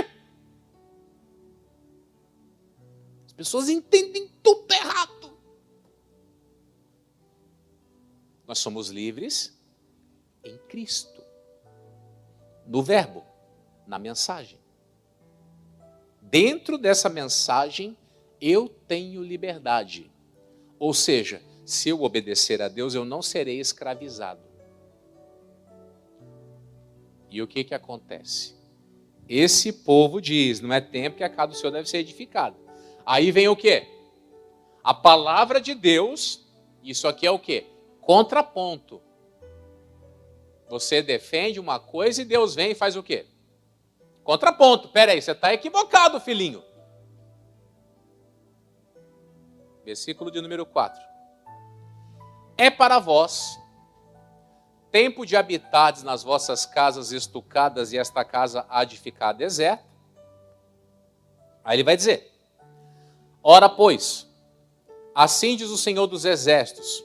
As pessoas entendem tudo errado. Nós somos livres em Cristo. No verbo, na mensagem. Dentro dessa mensagem, eu tenho liberdade. Ou seja, se eu obedecer a Deus, eu não serei escravizado. E o que acontece? Esse povo diz, não é tempo que a casa do Senhor deve ser edificada. Aí vem o quê? A palavra de Deus, isso aqui é o quê? Contraponto. Você defende uma coisa e Deus vem e faz o quê? Contraponto. Peraí, você está equivocado, filhinho. Versículo de número 4. É para vós tempo de habitardes nas vossas casas estucadas e esta casa há de ficar deserta. Aí ele vai dizer, ora pois, assim diz o Senhor dos Exércitos.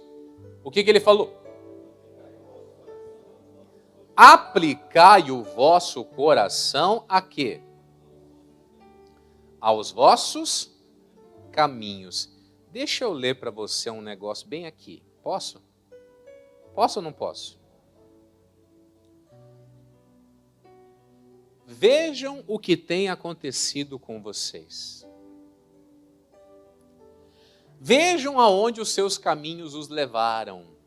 O que ele falou? Aplicai o vosso coração a quê? Aos vossos caminhos. Deixa eu ler para você um negócio bem aqui. Posso? Posso ou não posso? Vejam o que tem acontecido com vocês. Vejam aonde os seus caminhos os levaram.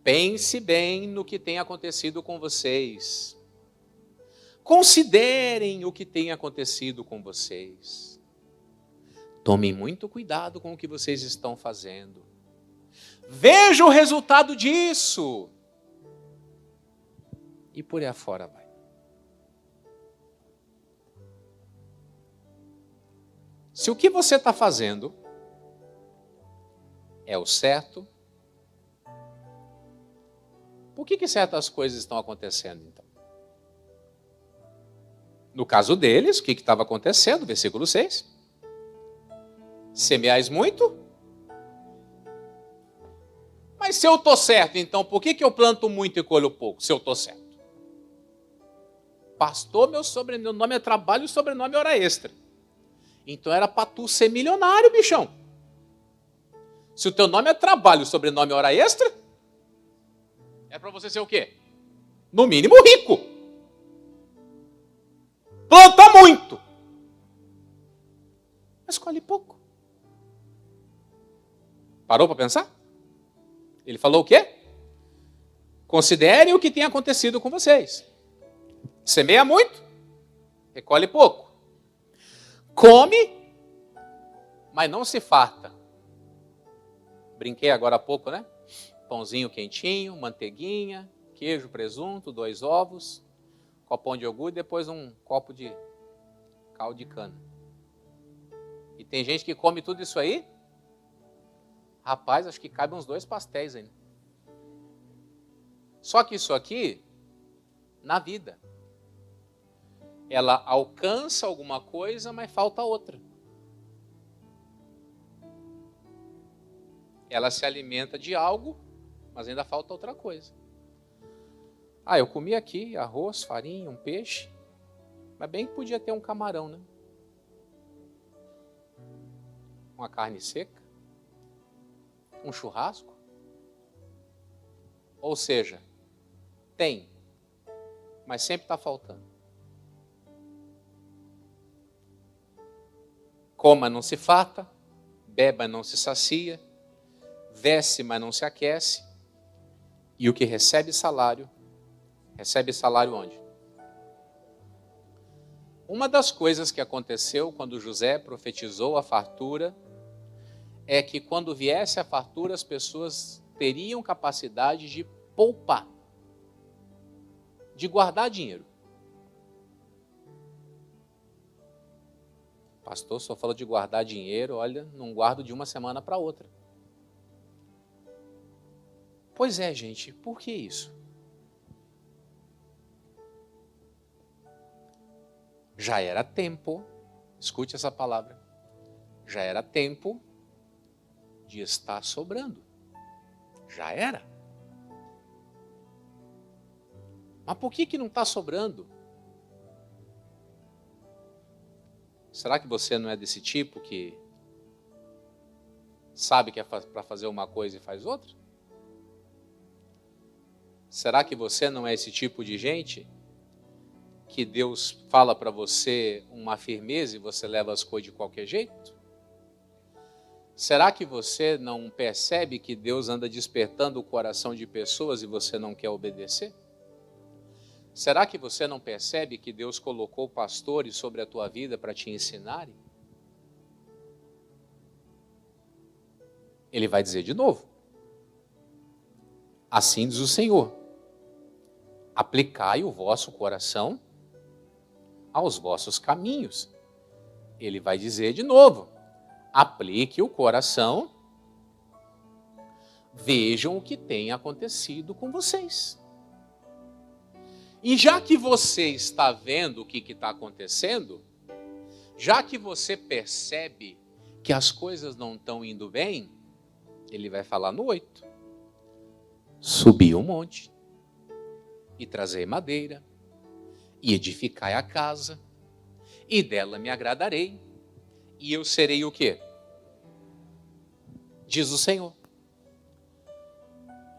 Pense bem no que tem acontecido com vocês. Considerem o que tem acontecido com vocês. Tomem muito cuidado com o que vocês estão fazendo. Vejam o resultado disso. E por aí afora vai. Se o que você está fazendo é o certo, por que certas coisas estão acontecendo, então? No caso deles, o que estava acontecendo? Versículo 6. Semeais muito? Mas se eu estou certo, então, por que eu planto muito e colho pouco, se eu estou certo? Pastor, meu sobrenome é trabalho e sobrenome é hora extra. Então era para tu ser milionário, bichão. Se o teu nome é trabalho e sobrenome é hora extra, é para você ser o quê? No mínimo rico. Planta muito, mas colhe pouco. Parou para pensar? Ele falou o quê? Considerem o que tem acontecido com vocês. Semeia muito, recolhe pouco. Come, mas não se farta. Brinquei agora há pouco, né? Pãozinho quentinho, manteiguinha, queijo, presunto, 2 ovos, copão de iogurte e depois um copo de caldo de cana. E tem gente que come tudo isso aí? Rapaz, acho que cabe uns 2 pastéis ainda. Só que isso aqui, na vida, ela alcança alguma coisa, mas falta outra. Ela se alimenta de algo, mas ainda falta outra coisa. Eu comi aqui arroz, farinha, um peixe, mas bem que podia ter um camarão, né? Uma carne seca, um churrasco. Ou seja, tem, mas sempre está faltando. Coma, não se farta, beba, não se sacia, veste, mas não se aquece, e o que recebe salário, Recebe salário onde? Uma das coisas que aconteceu quando José profetizou a fartura é que quando viesse a fartura as pessoas teriam capacidade de poupar, de guardar dinheiro. Pastor, só fala de guardar dinheiro, olha, não guardo de uma semana para outra. Pois é, gente, por que isso? Já era tempo, escute essa palavra, já era tempo de estar sobrando. Já era. Mas por que não está sobrando? Será que você não é desse tipo que sabe que é para fazer uma coisa e faz outra? Será que você não é esse tipo de gente que Deus fala para você uma firmeza e você leva as coisas de qualquer jeito? Será que você não percebe que Deus anda despertando o coração de pessoas e você não quer obedecer? Será que você não percebe que Deus colocou pastores sobre a tua vida para te ensinarem? Ele vai dizer de novo. Assim diz o Senhor: aplicai o vosso coração aos vossos caminhos. Ele vai dizer de novo: aplique o coração, vejam o que tem acontecido com vocês. E já que você está vendo o que está acontecendo, já que você percebe que as coisas não estão indo bem, ele vai falar no 8. Subi um monte, e trazei madeira, e edificai a casa, e dela me agradarei, e eu serei o quê? Diz o Senhor.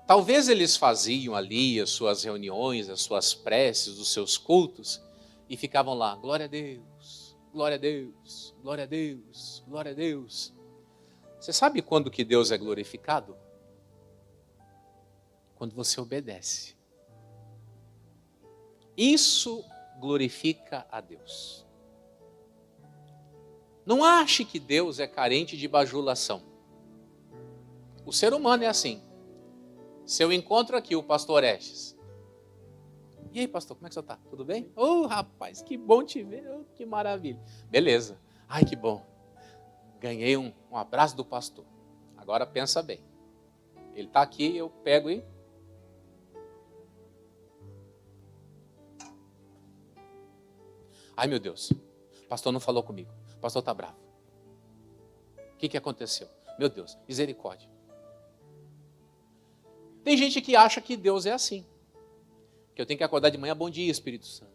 Talvez eles faziam ali as suas reuniões, as suas preces, os seus cultos, e ficavam lá, glória a Deus, glória a Deus, glória a Deus, glória a Deus. Você sabe quando que Deus é glorificado? Quando você obedece. Isso glorifica a Deus. Não ache que Deus é carente de bajulação. O ser humano é assim. Se eu encontro aqui o pastor Estes. E aí, pastor, como é que você está? Tudo bem? Oh, rapaz, que bom te ver. Oh, que maravilha. Beleza. Ai, que bom. Ganhei um abraço do pastor. Agora pensa bem. Ele está aqui, eu pego e... Ai, meu Deus. O pastor não falou comigo. O pastor está bravo. O que aconteceu? Meu Deus, misericórdia. Tem gente que acha que Deus é assim. Que eu tenho que acordar de manhã, bom dia, Espírito Santo.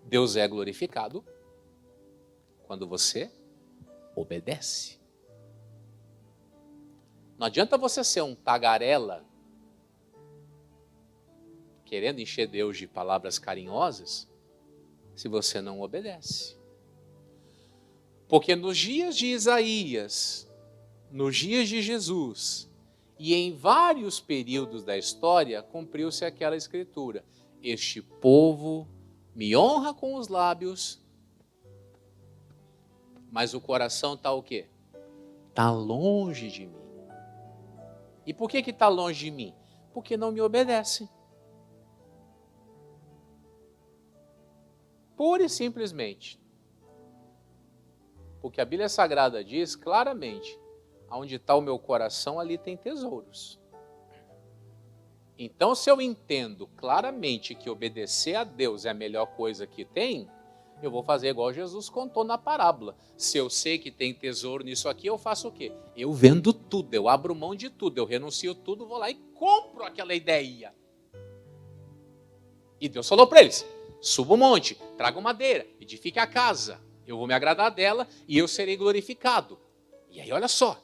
Deus é glorificado quando você obedece. Não adianta você ser um tagarela, querendo encher Deus de palavras carinhosas, se você não obedece. Porque nos dias de Isaías, nos dias de Jesus, e em vários períodos da história, cumpriu-se aquela escritura: este povo me honra com os lábios, mas o coração está o quê? Está longe de mim. E por que está longe de mim? Porque não me obedece. Pura e simplesmente. Porque a Bíblia Sagrada diz claramente: onde está o meu coração, ali tem tesouros. Então, se eu entendo claramente que obedecer a Deus é a melhor coisa que tem, eu vou fazer igual Jesus contou na parábola. Se eu sei que tem tesouro nisso aqui, eu faço o quê? Eu vendo tudo, eu abro mão de tudo, eu renuncio tudo, vou lá e compro aquela ideia. E Deus falou para eles: suba o monte, traga madeira, edifique a casa, eu vou me agradar dela e eu serei glorificado. E aí, olha só.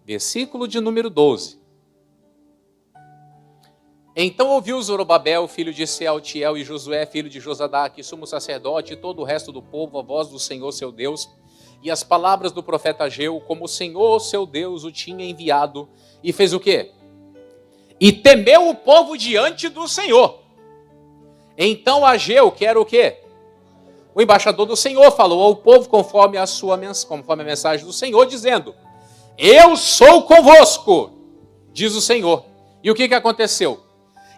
Versículo de número 12. Então ouviu Zorobabel, filho de Sealtiel, e Josué, filho de Josadaque, sumo sacerdote, e todo o resto do povo, a voz do Senhor seu Deus, e as palavras do profeta Ageu, como o Senhor, seu Deus, o tinha enviado, e fez o quê? E temeu o povo diante do Senhor. Então Ageu, que era o quê? O embaixador do Senhor, falou ao povo conforme a mensagem do Senhor, dizendo: eu sou convosco, diz o Senhor. E o que aconteceu?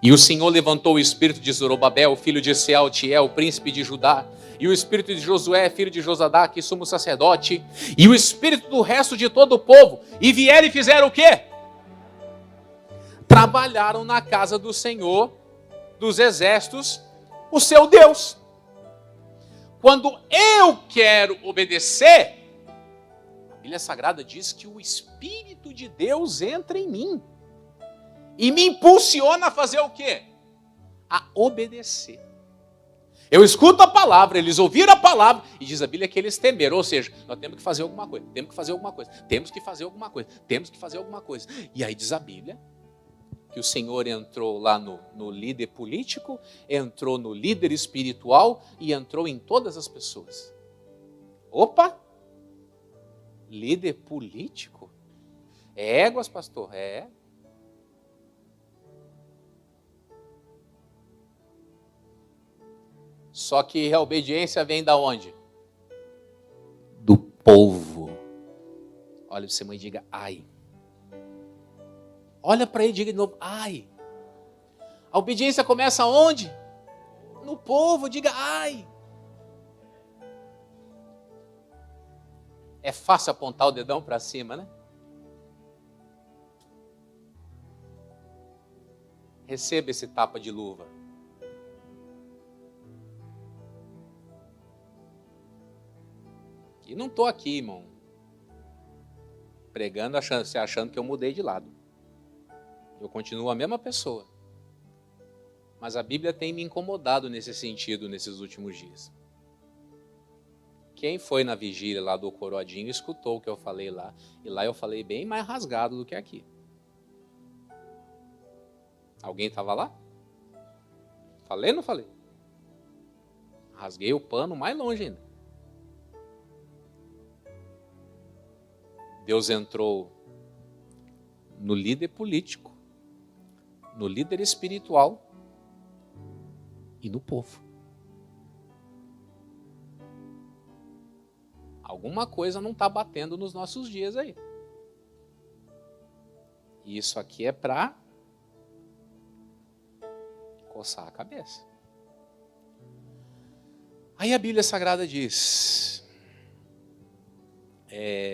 E o Senhor levantou o espírito de Zorobabel, filho de Sealtiel, príncipe de Judá, e o espírito de Josué, filho de Josadaque, sumo sacerdote, e o espírito do resto de todo o povo, e vieram e fizeram o quê? Trabalharam na casa do Senhor dos exércitos, o seu Deus. Quando eu quero obedecer, a Bíblia Sagrada diz que o Espírito de Deus entra em mim e me impulsiona a fazer o quê? A obedecer. Eu escuto a palavra, eles ouviram a palavra, e diz a Bíblia que eles temeram, ou seja, nós temos que fazer alguma coisa, temos que fazer alguma coisa, temos que fazer alguma coisa, temos que fazer alguma coisa. E aí diz a Bíblia que o Senhor entrou lá no líder político, entrou no líder espiritual e entrou em todas as pessoas. Opa! Líder político? É éguas, pastor? É. Só que a obediência vem da onde? Do povo. Olha, você mãe, diga ai. Olha para ele e diga de novo, ai. A obediência começa onde? No povo, diga ai. É fácil apontar o dedão para cima, né? Receba esse tapa de luva. E não estou aqui, irmão, pregando, achando que eu mudei de lado. Eu continuo a mesma pessoa. Mas a Bíblia tem me incomodado nesse sentido nesses últimos dias. Quem foi na vigília lá do Coroadinho escutou o que eu falei lá. E lá eu falei bem mais rasgado do que aqui. Alguém estava lá? Falei ou não falei? Rasguei o pano mais longe ainda. Deus entrou no líder político, no líder espiritual e no povo. Alguma coisa não está batendo nos nossos dias aí. E isso aqui é para coçar a cabeça. Aí a Bíblia Sagrada diz,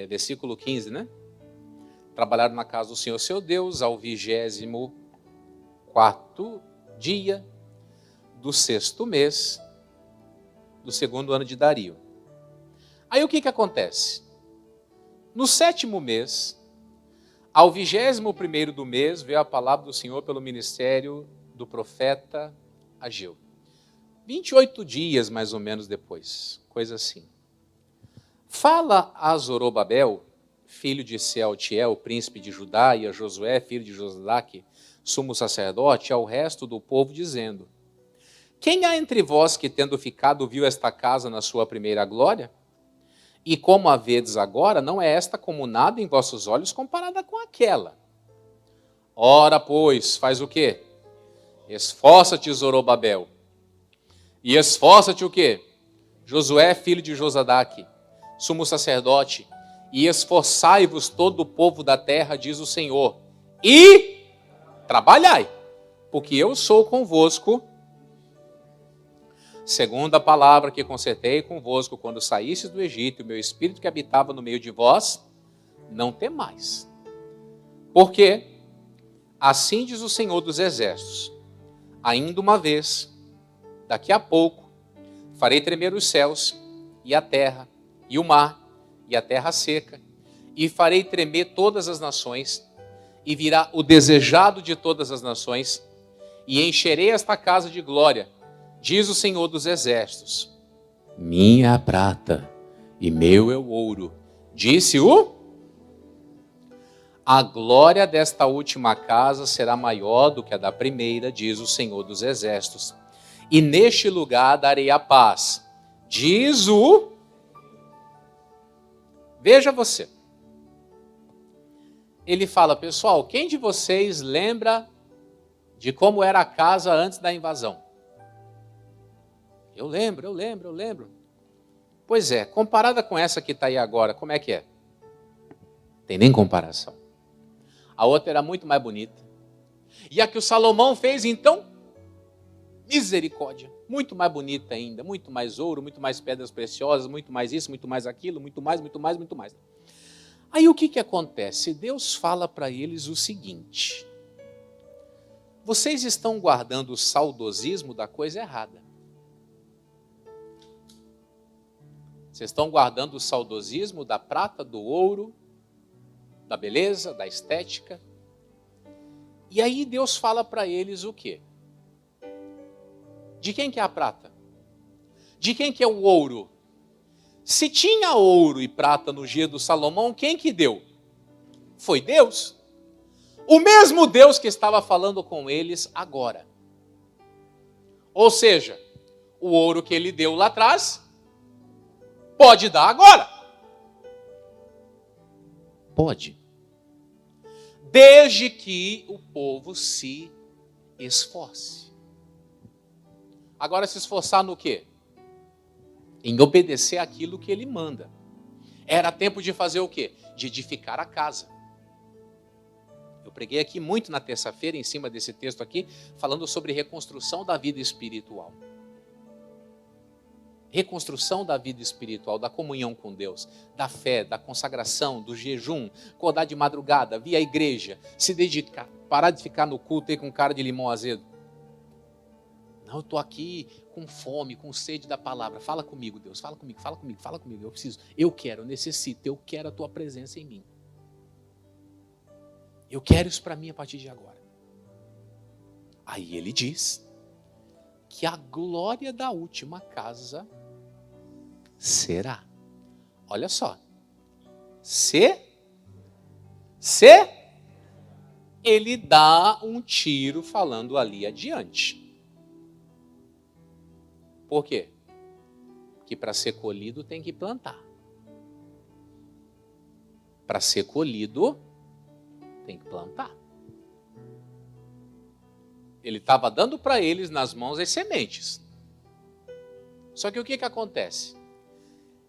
versículo 15, né? Trabalharam na casa do Senhor seu Deus ao 24º dia do 6º mês do 2º ano de Dario. Aí o que acontece? No 7º mês, ao 21º do mês, veio a palavra do Senhor pelo ministério do profeta Ageu. 28 dias mais ou menos depois, coisa assim. Fala a Zorobabel, filho de Sealtiel, príncipe de Judá, e a Josué, filho de Josadaque, sumo sacerdote, ao resto do povo, dizendo: quem há entre vós que, tendo ficado, viu esta casa na sua primeira glória? E como a vedes agora, não é esta como nada em vossos olhos comparada com aquela. Ora, pois, faz o quê? Esforça-te, Zorobabel. E esforça-te o quê? Josué, filho de Josadaque, sumo sacerdote, e esforçai-vos todo o povo da terra, diz o Senhor, e trabalhai, porque eu sou convosco, segundo a palavra que concertei convosco quando saístes do Egito, o meu espírito que habitava no meio de vós, não temais. Porque assim diz o Senhor dos Exércitos, ainda uma vez, daqui a pouco, farei tremer os céus e a terra, e o mar, e a terra seca, e farei tremer todas as nações, e virá o desejado de todas as nações, e encherei esta casa de glória, diz o Senhor dos Exércitos. Minha é a prata, e meu é o ouro, disse o... A glória desta última casa será maior do que a da primeira, diz o Senhor dos Exércitos. E neste lugar darei a paz, diz o... Veja você. Ele fala, pessoal, quem de vocês lembra de como era a casa antes da invasão? Eu lembro. Pois é, comparada com essa que está aí agora, como é que é? Tem nem comparação. A outra era muito mais bonita. E a que o Salomão fez, então, misericórdia. Muito mais bonita ainda, muito mais ouro, muito mais pedras preciosas, muito mais isso, muito mais aquilo, muito mais. Aí o que acontece? Deus fala para eles o seguinte: vocês estão guardando o saudosismo da coisa errada. Vocês estão guardando o saudosismo da prata, do ouro, da beleza, da estética. E aí Deus fala para eles o quê? De quem que é a prata? De quem que é o ouro? Se tinha ouro e prata no dia do Salomão, quem que deu? Foi Deus. O mesmo Deus que estava falando com eles agora. Ou seja, o ouro que ele deu lá atrás, pode dar agora. Pode. Desde que o povo se esforce. Agora, se esforçar no quê? Em obedecer aquilo que ele manda. Era tempo de fazer o quê? De edificar a casa. Eu preguei aqui muito na terça-feira, em cima desse texto aqui, falando sobre reconstrução da vida espiritual. Reconstrução da vida espiritual, da comunhão com Deus, da fé, da consagração, do jejum, acordar de madrugada, vir à igreja, se dedicar, parar de ficar no culto aí com cara de limão azedo. Não, eu estou aqui com fome, com sede da palavra. Fala comigo, Deus, fala comigo. Eu preciso, eu quero, eu necessito, eu quero a tua presença em mim. Eu quero isso para mim a partir de agora. Aí ele diz que a glória da última casa será. Olha só. Se ele dá um tiro falando ali adiante. Por quê? Que para ser colhido tem que plantar. Para ser colhido tem que plantar. Ele estava dando para eles nas mãos as sementes. Só que o que acontece?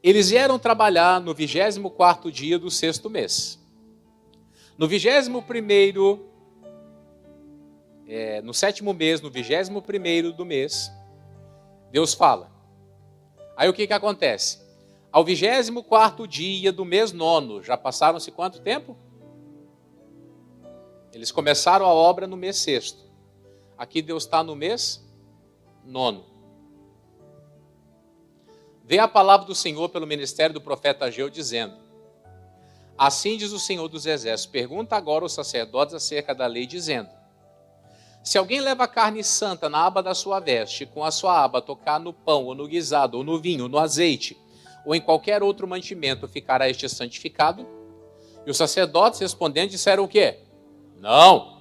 Eles vieram trabalhar no 24º dia do 6º mês. No 21º, no 7º mês, no 21º do mês, Deus fala. Aí o que acontece? Ao 24º dia do mês 9, já passaram-se quanto tempo? Eles começaram a obra no mês 6º. Aqui Deus está no mês 9. Vê a palavra do Senhor pelo ministério do profeta Ageu dizendo: assim diz o Senhor dos Exércitos, pergunta agora aos sacerdotes acerca da lei, dizendo: se alguém leva carne santa na aba da sua veste, com a sua aba tocar no pão, ou no guisado, ou no vinho, ou no azeite, ou em qualquer outro mantimento, ficará este santificado? E os sacerdotes respondendo disseram o quê? Não.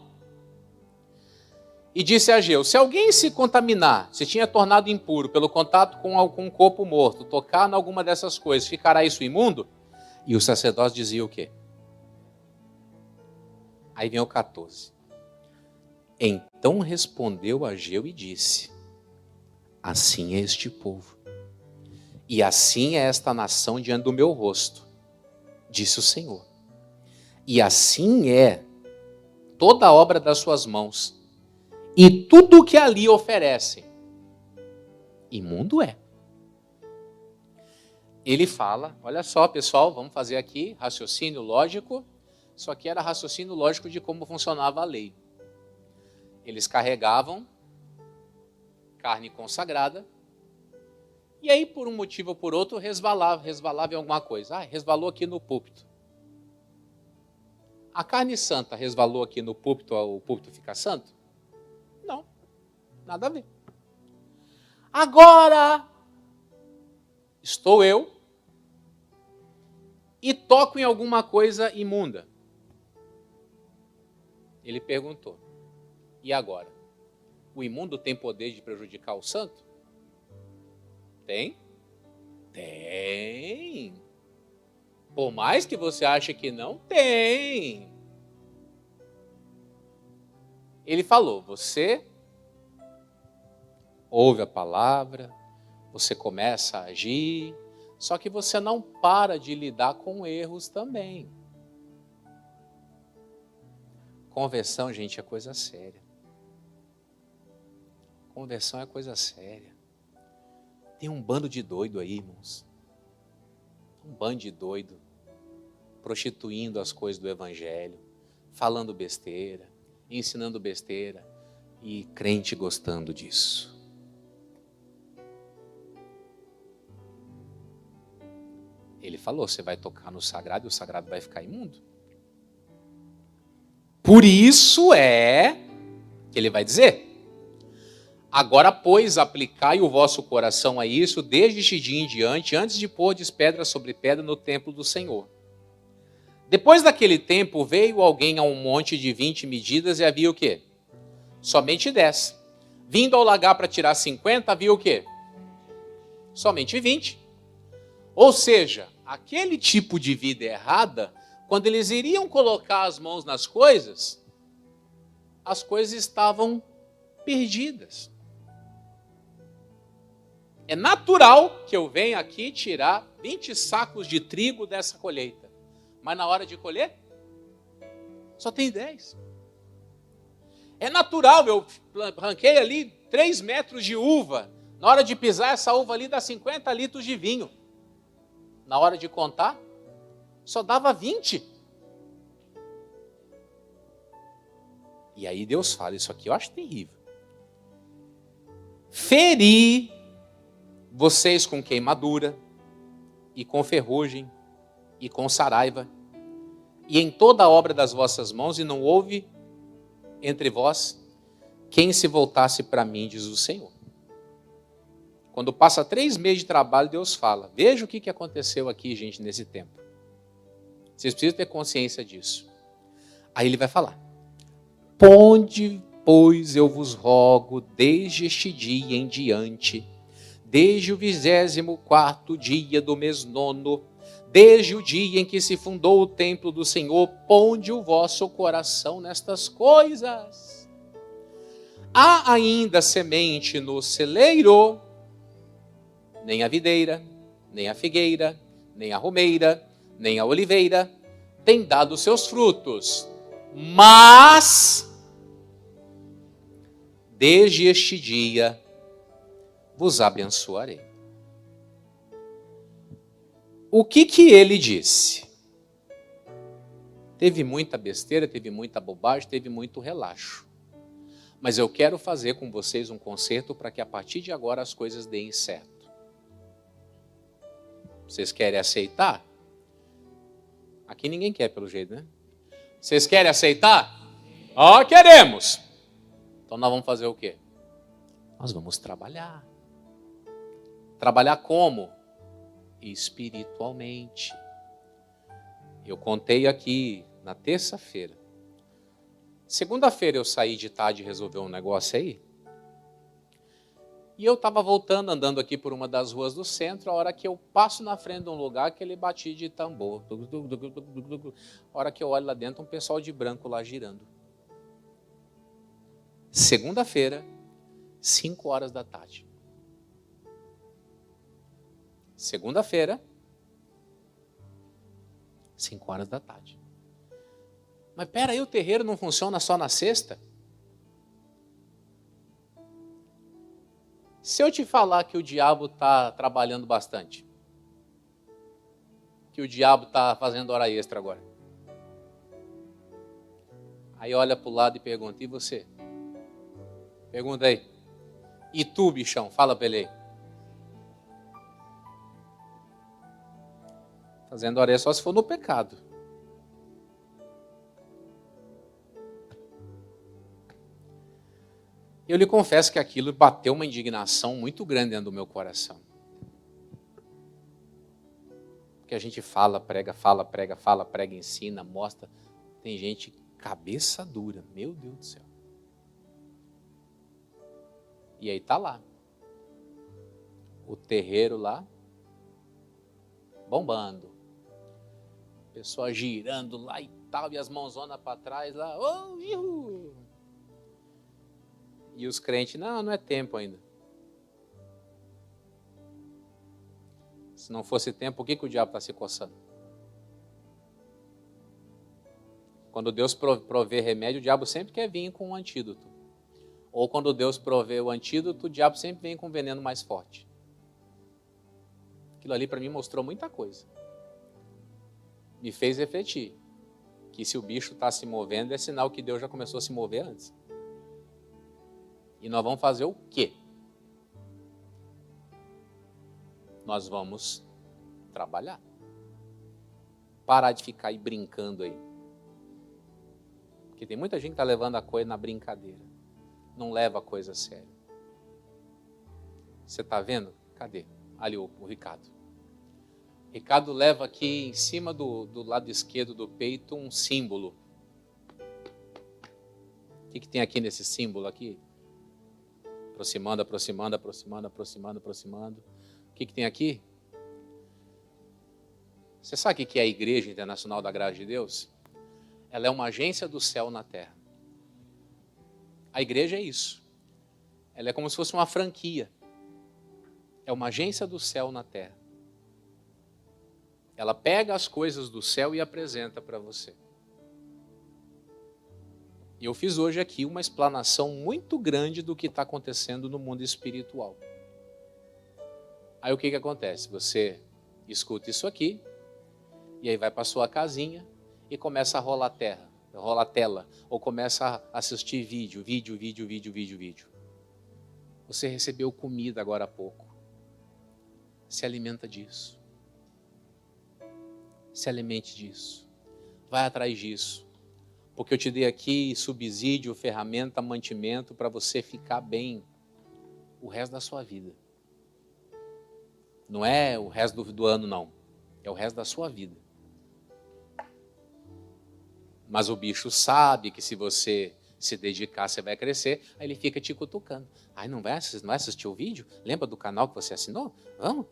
E disse a Ageu: se alguém se contaminar, se tinha tornado impuro pelo contato com um corpo morto, tocar em alguma dessas coisas, ficará isso imundo? E os sacerdotes diziam o quê? Aí vem o 14. Então respondeu Ageu e disse: assim é este povo, e assim é esta nação diante do meu rosto, disse o Senhor. E assim é toda a obra das suas mãos, e tudo o que ali oferecem, imundo é. Ele fala, olha só pessoal, vamos fazer aqui raciocínio lógico. Isso aqui era raciocínio lógico de como funcionava a lei. Eles carregavam carne consagrada, e aí por um motivo ou por outro resvalava em alguma coisa. Resvalou aqui no púlpito. A carne santa resvalou aqui no púlpito, o púlpito fica santo? Não, nada a ver. Agora, estou eu e toco em alguma coisa imunda. Ele perguntou: e agora? O imundo tem poder de prejudicar o santo? Tem? Tem. Por mais que você ache que não, tem. Ele falou, você ouve a palavra, você começa a agir, só que você não para de lidar com erros também. Conversão, gente, é coisa séria. Conversão é coisa séria. Tem um bando de doido aí, irmãos. Um bando de doido, prostituindo as coisas do evangelho, falando besteira, ensinando besteira e crente gostando disso. Ele falou, você vai tocar no sagrado e o sagrado vai ficar imundo. Por isso é que ele vai dizer, agora, pois, aplicai o vosso coração a isso, desde este dia em diante, antes de pôrdes pedra sobre pedra no templo do Senhor. Depois daquele tempo, veio alguém a um monte de 20 medidas e havia o quê? Somente 10. Vindo ao lagar para tirar 50, havia o quê? Somente 20. Ou seja, aquele tipo de vida errada, quando eles iriam colocar as mãos nas coisas, as coisas estavam perdidas. É natural que eu venha aqui tirar 20 sacos de trigo dessa colheita. Mas na hora de colher, só tem 10. É natural, eu arranquei ali 3 metros de uva. Na hora de pisar, essa uva ali dá 50 litros de vinho. Na hora de contar, só dava 20. E aí Deus fala, isso aqui eu acho terrível. Feri vocês com queimadura, e com ferrugem, e com saraiva, e em toda a obra das vossas mãos, e não houve entre vós quem se voltasse para mim, diz o Senhor. Quando passa 3 meses de trabalho, Deus fala, veja o que aconteceu aqui, gente, nesse tempo. Vocês precisam ter consciência disso. Aí ele vai falar, ponde, pois eu vos rogo, desde este dia em diante, desde o 24º dia do mês 9, desde o dia em que se fundou o templo do Senhor, ponde o vosso coração nestas coisas. Há ainda semente no celeiro, nem a videira, nem a figueira, nem a romeira, nem a oliveira, tem dado seus frutos. Mas, desde este dia, vos abençoarei. O que ele disse? Teve muita besteira, teve muita bobagem, teve muito relaxo. Mas eu quero fazer com vocês um concerto para que a partir de agora as coisas deem certo. Vocês querem aceitar? Aqui ninguém quer pelo jeito, né? Vocês querem aceitar? Ó, queremos! Então nós vamos fazer o quê? Nós vamos trabalhar. Trabalhar como? Espiritualmente. Eu contei aqui na terça-feira. Segunda-feira eu saí de tarde e resolvi um negócio aí. E eu estava voltando, andando aqui por uma das ruas do centro, a hora que eu passo na frente de um lugar que ele batia de tambor. A hora que eu olho lá dentro, um pessoal de branco lá girando. Segunda-feira, 5 horas da tarde. Segunda-feira, 5 horas da tarde. Mas peraí, o terreiro não funciona só na sexta? Se eu te falar que o diabo está trabalhando bastante, que o diabo está fazendo hora extra agora, aí olha para o lado e pergunta, e você? Pergunta aí. E tu, bichão? Fala para ele aí. Fazendo hora extra só se for no pecado. Eu lhe confesso que aquilo bateu uma indignação muito grande dentro do meu coração. Porque a gente fala, prega, ensina, mostra. Tem gente cabeça dura, meu Deus do céu. E aí tá lá. O terreiro lá, bombando. Pessoa girando lá e tal, e as mãozonas para trás lá. Oh, ihu. E os crentes, não é tempo ainda. Se não fosse tempo, por que o diabo está se coçando? Quando Deus provê remédio, o diabo sempre quer vir com um antídoto. Ou quando Deus provê o antídoto, o diabo sempre vem com um veneno mais forte. Aquilo ali para mim mostrou muita coisa. Me fez refletir que se o bicho está se movendo, é sinal que Deus já começou a se mover antes. E nós vamos fazer o quê? Nós vamos trabalhar. Parar de ficar aí brincando aí. Porque tem muita gente que está levando a coisa na brincadeira. Não leva a coisa a sério. Você está vendo? Cadê? Ali o Ricardo. Ricardo leva aqui em cima do lado esquerdo do peito um símbolo. O que tem aqui nesse símbolo aqui? Aproximando. O que tem aqui? Você sabe o que é a Igreja Internacional da Graça de Deus? Ela é uma agência do céu na terra. A igreja é isso. Ela é como se fosse uma franquia. É uma agência do céu na terra. Ela pega as coisas do céu e apresenta para você. E eu fiz hoje aqui uma explanação muito grande do que está acontecendo no mundo espiritual. Aí o que acontece? Você escuta isso aqui, e aí vai para sua casinha e começa a rolar tela, ou começa a assistir vídeo. Você recebeu comida agora há pouco. Se alimenta disso. Se alimente disso. Vai atrás disso. Porque eu te dei aqui subsídio, ferramenta, mantimento para você ficar bem o resto da sua vida. Não é o resto do ano, não. É o resto da sua vida. Mas o bicho sabe que se você se dedicar, você vai crescer. Aí ele fica te cutucando. Ai, não vai assistir o vídeo? Lembra do canal que você assinou? Vamos,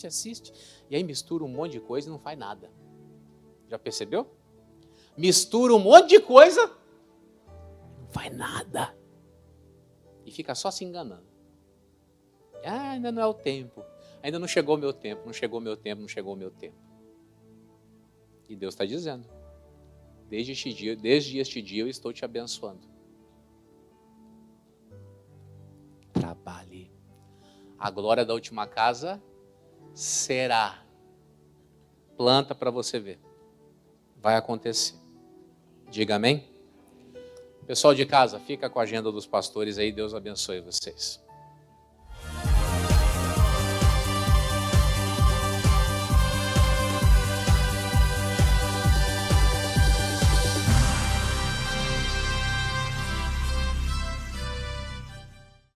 assiste. E aí mistura um monte de coisa e não faz nada. Já percebeu? Mistura um monte de coisa, não faz nada. E fica só se enganando. Ah, ainda não é o tempo. Ainda não chegou o meu tempo. E Deus está dizendo, desde este dia eu estou te abençoando. Trabalhe. A glória da última casa será. Planta para você ver. Vai acontecer. Diga amém. Pessoal de casa, fica com a agenda dos pastores aí. Deus abençoe vocês.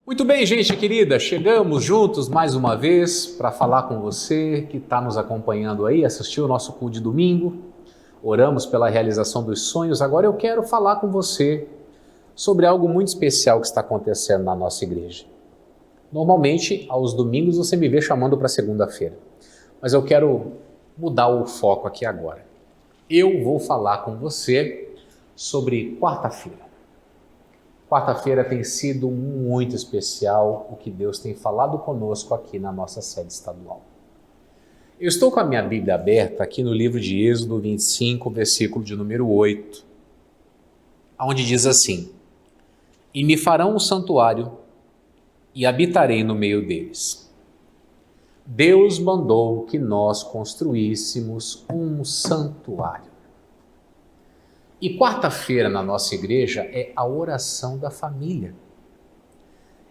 Muito bem, gente querida, chegamos juntos mais uma vez para falar com você que está nos acompanhando aí, assistiu o nosso culto de domingo, oramos pela realização dos sonhos. Agora eu quero falar com você sobre algo muito especial que está acontecendo na nossa igreja. Normalmente, aos domingos você me vê chamando para segunda-feira, mas eu quero mudar o foco aqui agora. Eu vou falar com você sobre quarta-feira. Quarta-feira tem sido muito especial o que Deus tem falado conosco aqui na nossa sede estadual. Eu estou com a minha Bíblia aberta aqui no livro de Êxodo 25, versículo de número 8, onde diz assim: E me farão um santuário e habitarei no meio deles. Deus mandou que nós construíssemos um santuário. E quarta-feira na nossa igreja é a oração da família.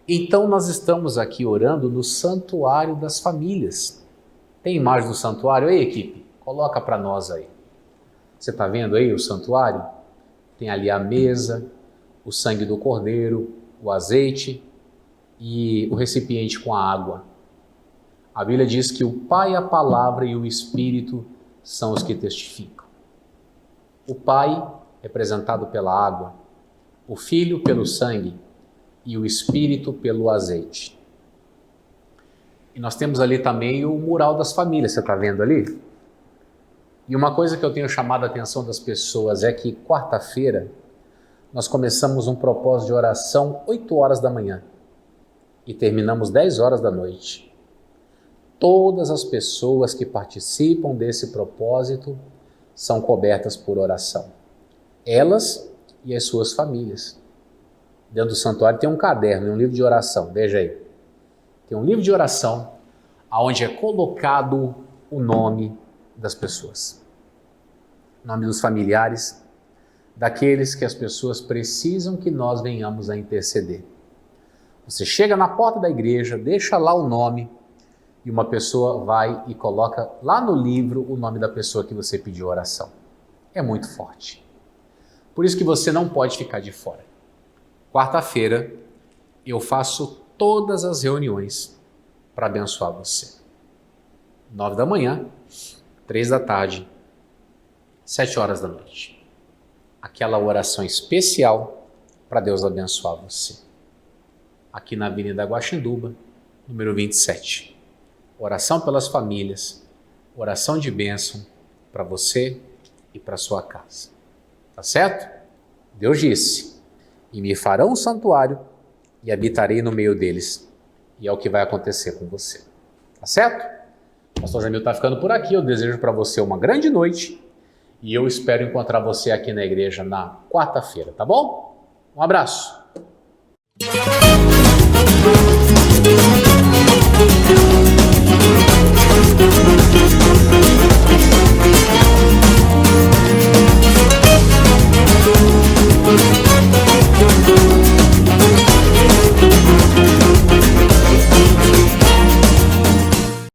Então nós estamos aqui orando no santuário das famílias. Tem imagem do santuário aí, equipe? Coloca para nós aí. Você está vendo aí o santuário? Tem ali a mesa, o sangue do cordeiro, o azeite e o recipiente com a água. A Bíblia diz que o Pai, a Palavra e o Espírito são os que testificam. O Pai, representado pela água, o Filho pelo sangue e o Espírito pelo azeite. E nós temos ali também o mural das famílias, você está vendo ali? E uma coisa que eu tenho chamado a atenção das pessoas é que quarta-feira nós começamos um propósito de oração 8 horas da manhã e terminamos 10 horas da noite. Todas as pessoas que participam desse propósito são cobertas por oração. Elas e as suas famílias. Dentro do santuário tem um caderno, um livro de oração, veja aí. Tem um livro de oração onde é colocado o nome das pessoas. O nome dos familiares, daqueles que as pessoas precisam que nós venhamos a interceder. Você chega na porta da igreja, deixa lá o nome e uma pessoa vai e coloca lá no livro o nome da pessoa que você pediu oração. É muito forte. Por isso que você não pode ficar de fora. Quarta-feira eu faço todas as reuniões para abençoar você. 9 da manhã, 3 da tarde, 7 horas da noite. Aquela oração especial para Deus abençoar você. Aqui na Avenida Guaxinduba, número 27. Oração pelas famílias, oração de bênção para você e para sua casa. Tá certo? Deus disse, e me farão um santuário e habitarei no meio deles. E é o que vai acontecer com você. Tá certo? O pastor Jamil está ficando por aqui. Eu desejo para você uma grande noite e eu espero encontrar você aqui na igreja na quarta-feira, tá bom? Um abraço!